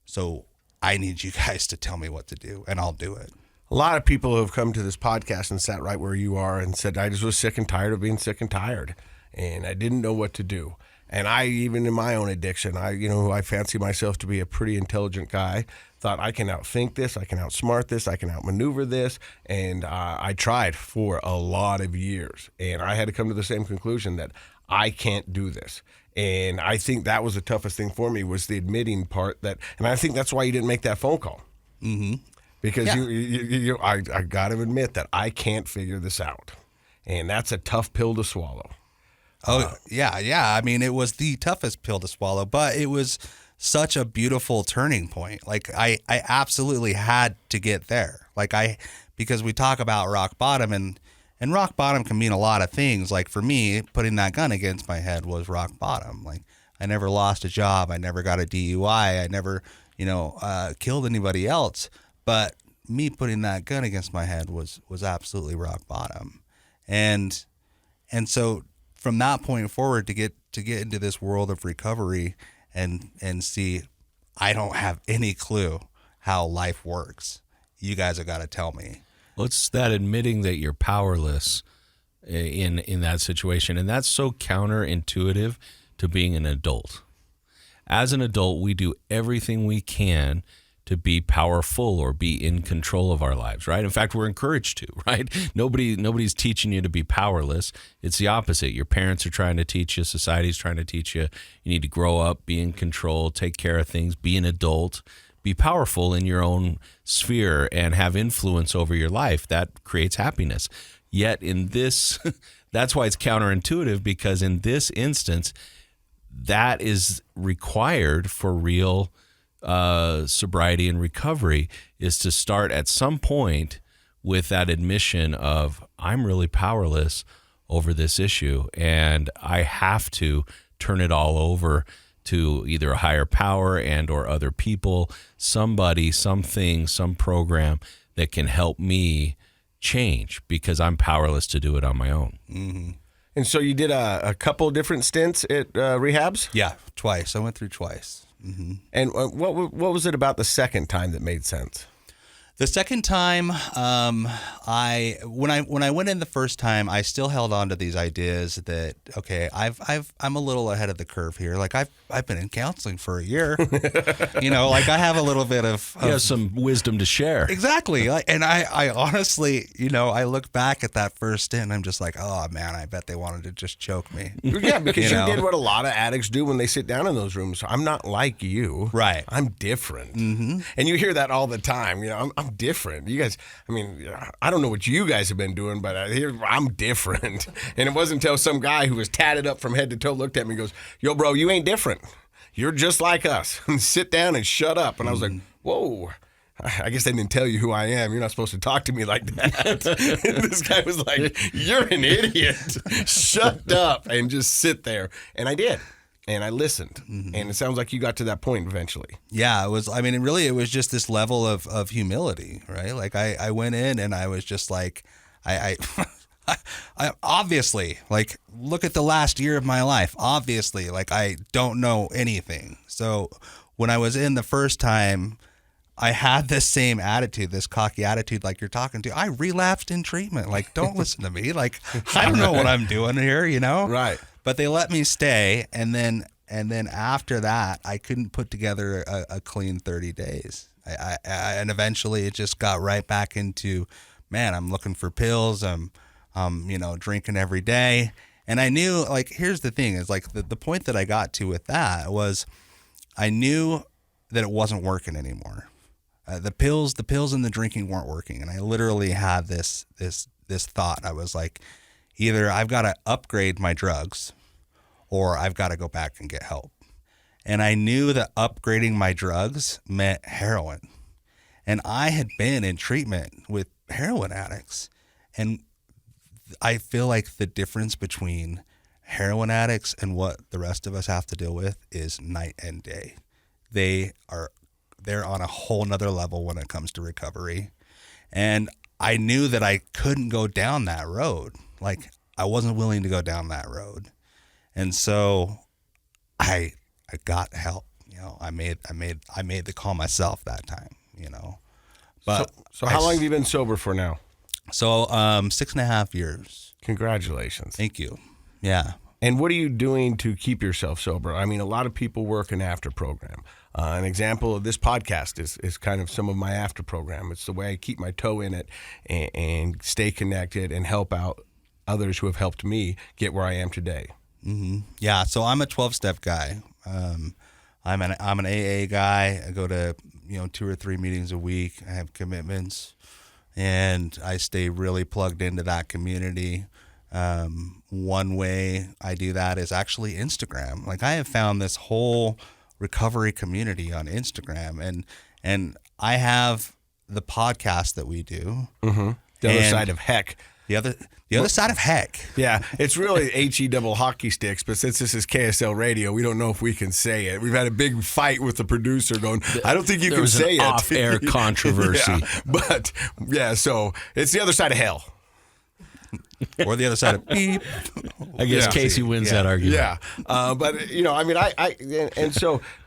[SPEAKER 3] So I need you guys to tell me what to do, and I'll do it.
[SPEAKER 1] A lot of people have come to this podcast and sat right where you are and said, I just was sick and tired of being sick and tired, and I didn't know what to do. And I, even in my own addiction, I fancy myself to be a pretty intelligent guy, thought I can outthink this, I can outsmart this, I can outmaneuver this. And I tried for a lot of years. And I had to come to the same conclusion that I can't do this. And I think that was the toughest thing for me, was the admitting part and I think that's why you didn't make that phone call. Mm-hmm. Because I got to admit that I can't figure this out. And that's a tough pill to swallow.
[SPEAKER 3] Oh, yeah. I mean, it was the toughest pill to swallow, but it was such a beautiful turning point. Like I absolutely had to get there. Because we talk about rock bottom, and rock bottom can mean a lot of things. Like for me, putting that gun against my head was rock bottom. Like I never lost a job. I never got a DUI. I never, killed anybody else. But me putting that gun against my head was absolutely rock bottom. And so from that point forward, to get into this world of recovery and see, I don't have any clue how life works. You guys have got to tell me.
[SPEAKER 2] Well, it's that admitting that you're powerless in that situation, and that's so counterintuitive to being an adult. As an adult, we do everything we can to be powerful or be in control of our lives, right? In fact, we're encouraged to, right? Nobody's teaching you to be powerless. It's the opposite. Your parents are trying to teach you, society's trying to teach you, you need to grow up, be in control, take care of things, be an adult, be powerful in your own sphere and have influence over your life. That creates happiness. Yet in this, that's why it's counterintuitive, because in this instance, that is required for real sobriety and recovery, is to start at some point with that admission of, I'm really powerless over this issue, and I have to turn it all over to either a higher power and or other people, somebody, something, some program that can help me change, because I'm powerless to do it on my own.
[SPEAKER 3] Mm-hmm.
[SPEAKER 1] And so you did a couple different stints at rehabs?
[SPEAKER 3] Yeah, twice. I went through twice. Mm-hmm.
[SPEAKER 1] And what was it about the second time that made sense?
[SPEAKER 3] The second time, when I went in the first time, I still held on to these ideas that, okay, I'm a little ahead of the curve here. Like I've been in counseling for a year, like I have a little bit of
[SPEAKER 2] you have some wisdom to share.
[SPEAKER 3] Exactly. And I honestly, I look back at that first stint and I'm just like, oh man, I bet they wanted to just choke me.
[SPEAKER 1] Yeah, because you did what a lot of addicts do when they sit down in those rooms. I'm not like you.
[SPEAKER 3] Right.
[SPEAKER 1] I'm different.
[SPEAKER 3] Mm-hmm.
[SPEAKER 1] And you hear that all the time. I'm different. You guys, I don't know what you guys have been doing, but I'm different. And it wasn't until some guy who was tatted up from head to toe looked at me and goes, yo, bro, you ain't different. You're just like us. Sit down and shut up. And I was like, whoa. I guess they didn't tell you who I am. You're not supposed to talk to me like that. And this guy was like, you're an idiot. Shut up and just sit there. And I did. And I listened. Mm-hmm. And it sounds like you got to that point eventually.
[SPEAKER 3] Yeah, it was, it was just this level of humility, right? Like I went in and I was just like, I obviously, like, look at the last year of my life. Obviously, like, I don't know anything. So when I was in the first time, I had this same attitude, this cocky attitude like you're talking to. I relapsed in treatment. Like, don't listen to me. Like, I don't know what I'm doing here,
[SPEAKER 1] Right.
[SPEAKER 3] But they let me stay, and then after that, I couldn't put together a clean 30 days. And eventually, it just got right back into, man, I'm looking for pills. I'm drinking every day. And I knew, like, here's the thing, is like the point that I got to with that was, I knew that it wasn't working anymore. The pills and the drinking weren't working, and I literally had this thought. I was like, either I've got to upgrade my drugs or I've got to go back and get help. And I knew that upgrading my drugs meant heroin. And I had been in treatment with heroin addicts. And I feel like the difference between heroin addicts and what the rest of us have to deal with is night and day. They're on a whole nother level when it comes to recovery. And I knew that I couldn't go down that road. Like, I wasn't willing to go down that road. And so I got help. I made the call myself that time, But
[SPEAKER 1] so how long have you been sober for now?
[SPEAKER 3] So 6.5 years.
[SPEAKER 1] Congratulations.
[SPEAKER 3] Thank you. Yeah.
[SPEAKER 1] And what are you doing to keep yourself sober? I mean, a lot of people work an after program. An example of this podcast is kind of some of my after program. It's the way I keep my toe in it and stay connected and help out others who have helped me get where I am today.
[SPEAKER 3] Mm-hmm. Yeah. So I'm a 12-step guy. I'm an AA guy. I go to 2 or 3 meetings a week. I have commitments, and I stay really plugged into that community. One way I do that is actually Instagram. Like, I have found this whole recovery community on Instagram, and I have the podcast that we do.
[SPEAKER 1] Mm-hmm. The other side of heck.
[SPEAKER 3] The other side of heck.
[SPEAKER 1] Yeah, it's really HE double hockey sticks, but since this is KSL radio, we don't know if we can say it. We've had a big fight with the producer going, I don't think you can say it.
[SPEAKER 2] There was an off-air controversy.
[SPEAKER 1] So it's the other side of hell.
[SPEAKER 3] Or the other side of beep.
[SPEAKER 2] I guess Casey wins that argument.
[SPEAKER 1] Yeah.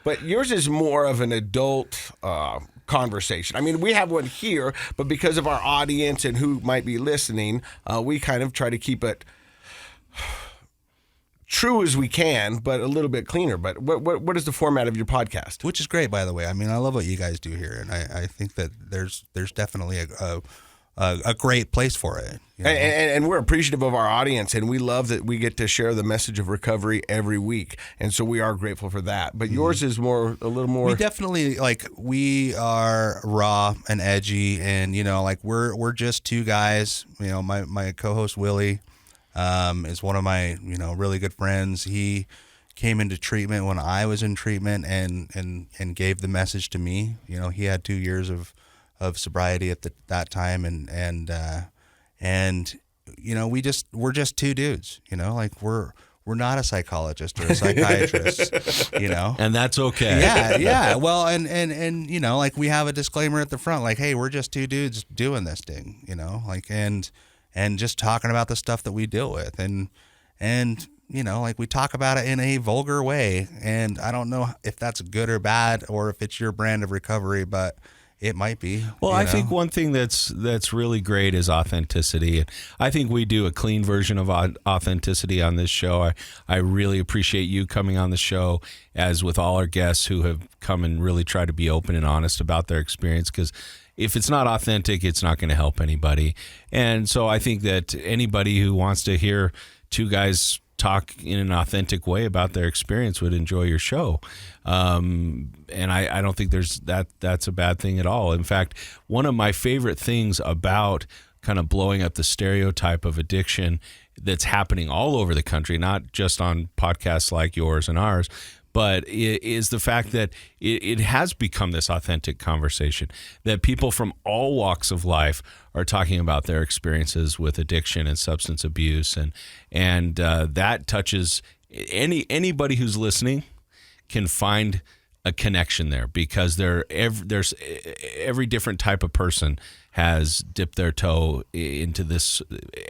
[SPEAKER 1] But yours is more of an adult conversation. I mean, we have one here, but because of our audience and who might be listening, we kind of try to keep it true as we can, but a little bit cleaner. But what is the format of your podcast?
[SPEAKER 3] Which is great, by the way. I mean, I love what you guys do here, and I think that there's definitely a great place for it.
[SPEAKER 1] And we're appreciative of our audience, and we love that we get to share the message of recovery every week, and so we are grateful for that. But yours is a little more.
[SPEAKER 3] We definitely, we are raw and edgy, and we're just two guys. My co-host Woolley is one of my really good friends. He came into treatment when I was in treatment, and gave the message to me. He had 2 years of sobriety at that time, and we're just two dudes, we're not a psychologist or a psychiatrist,
[SPEAKER 2] and that's okay.
[SPEAKER 3] Yeah. Well, and we have a disclaimer at the front, like, hey, we're just two dudes doing this thing, and just talking about the stuff that we deal with, And, like we talk about it in a vulgar way. And I don't know if that's good or bad or if it's your brand of recovery, but it might be.
[SPEAKER 2] Well, I think one thing that's really great is authenticity. And I think we do a clean version of authenticity on this show. I really appreciate you coming on the show, as with all our guests who have come and really tried to be open and honest about their experience, because if it's not authentic, it's not going to help anybody. And so I think that anybody who wants to hear two guys talk in an authentic way about their experience would enjoy your show. And I don't think that's a bad thing at all. In fact, one of my favorite things about kind of blowing up the stereotype of addiction that's happening all over the country, not just on podcasts like yours and ours, but it is the fact that it has become this authentic conversation, that people from all walks of life are talking about their experiences with addiction and substance abuse, and that touches anybody who's listening can find a connection there, because there's every different type of person has dipped their toe into this,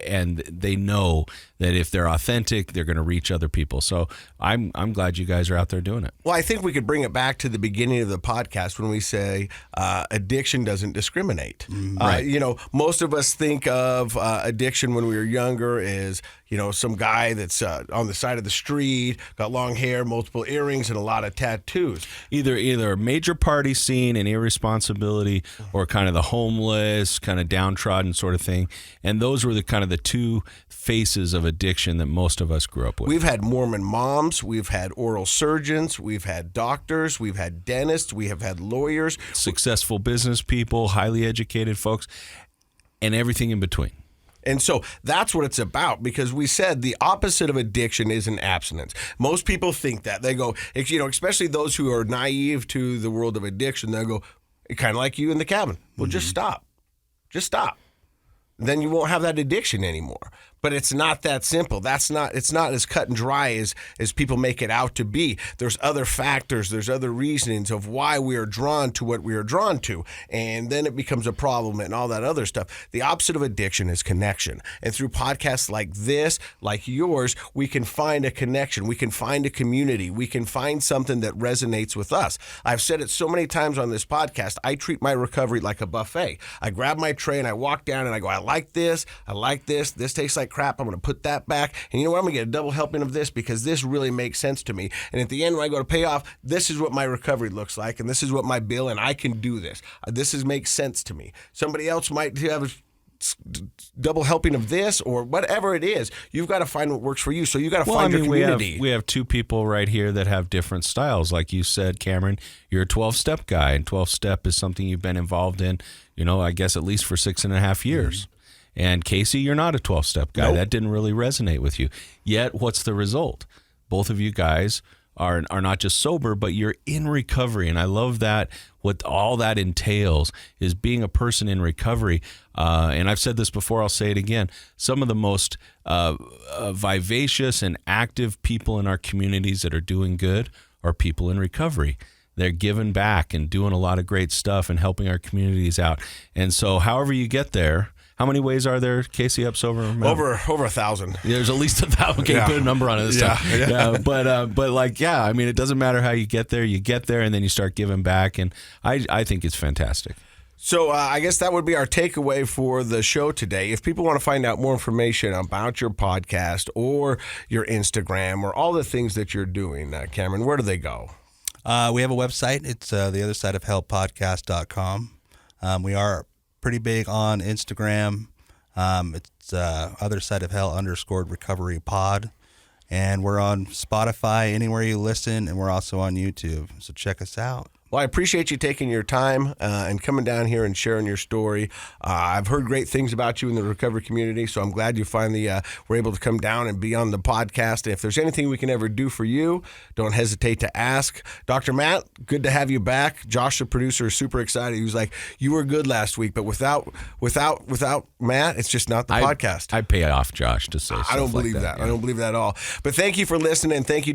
[SPEAKER 2] and they know that if they're authentic, they're going to reach other people. So I'm glad you guys are out there doing it.
[SPEAKER 1] Well, I think we could bring it back to the beginning of the podcast when we say addiction doesn't discriminate.
[SPEAKER 2] Right.
[SPEAKER 1] Most of us think of addiction when we were younger as, some guy that's on the side of the street, got long hair, multiple earrings, and a lot of tattoos.
[SPEAKER 2] Either a major party scene and irresponsibility, or kind of the homeless, kind of downtrodden sort of thing. And those were the kind of the two faces of addiction that most of us grew up with.
[SPEAKER 1] We've had Mormon moms, we've had oral surgeons, we've had doctors, we've had dentists, we have had lawyers.
[SPEAKER 2] Successful business people, highly educated folks, and everything in between.
[SPEAKER 1] And so that's what it's about, because we said the opposite of addiction is an abstinence. Most people think that. They go, especially those who are naive to the world of addiction, they'll go, kind of like you in the cabin. Well, just stop. Just stop. Then you won't have that addiction anymore. But it's not that simple. It's not as cut and dry as people make it out to be. There's other factors, there's other reasonings of why we are drawn to what we are drawn to. And then it becomes a problem and all that other stuff. The opposite of addiction is connection. And through podcasts like this, like yours, we can find a connection. We can find a community. We can find something that resonates with us. I've said it so many times on this podcast, I treat my recovery like a buffet. I grab my tray and I walk down and I go, I like this, this tastes like crap, I'm going to put that back, and you know what, I'm going to get a double helping of this because this really makes sense to me. And at the end, when I go to pay off, this is what my recovery looks like, and this is what my bill, and I can do this. Makes sense to me. Somebody else might have a double helping of this or whatever it is. You've got to find what works for you. So you got to find your community.
[SPEAKER 2] We have two people right here that have different styles. Like you said, Cameron, you're a 12-step guy, and 12-step is something you've been involved in, I guess at least for 6.5 years. Mm-hmm. And Casey, you're not a 12-step guy. Nope. That didn't really resonate with you. Yet, what's the result? Both of you guys are not just sober, but you're in recovery. And I love that. What all that entails is being a person in recovery. And I've said this before, I'll say it again. Some of the most vivacious and active people in our communities that are doing good are people in recovery. They're giving back and doing a lot of great stuff and helping our communities out. And so however you get there, how many ways are there, Casey, up sober?
[SPEAKER 1] Over 1,000.
[SPEAKER 2] There's at least 1,000. Okay, put a number on it this time. Yeah. But it doesn't matter how you get there, and then you start giving back, and I think it's fantastic.
[SPEAKER 1] So I guess that would be our takeaway for the show today. If people want to find out more information about your podcast or your Instagram or all the things that you're doing, Cameron, where do they go?
[SPEAKER 3] We have a website. It's theothersideofhellpodcast.com. We are pretty big on Instagram. It's Other Side of Hell _recovery pod. And we're on Spotify, anywhere you listen, and we're also on YouTube. So check us out.
[SPEAKER 1] Well, I appreciate you taking your time and coming down here and sharing your story. I've heard great things about you in the recovery community, so I'm glad you finally were able to come down and be on the podcast. And if there's anything we can ever do for you, don't hesitate to ask. Dr. Matt, good to have you back. Josh, the producer, is super excited. He was like, you were good last week, but without Matt, it's just not the podcast.
[SPEAKER 2] I pay off Josh to say stuff
[SPEAKER 1] I don't believe
[SPEAKER 2] like
[SPEAKER 1] that. I don't believe that at all. But thank you for listening. Thank you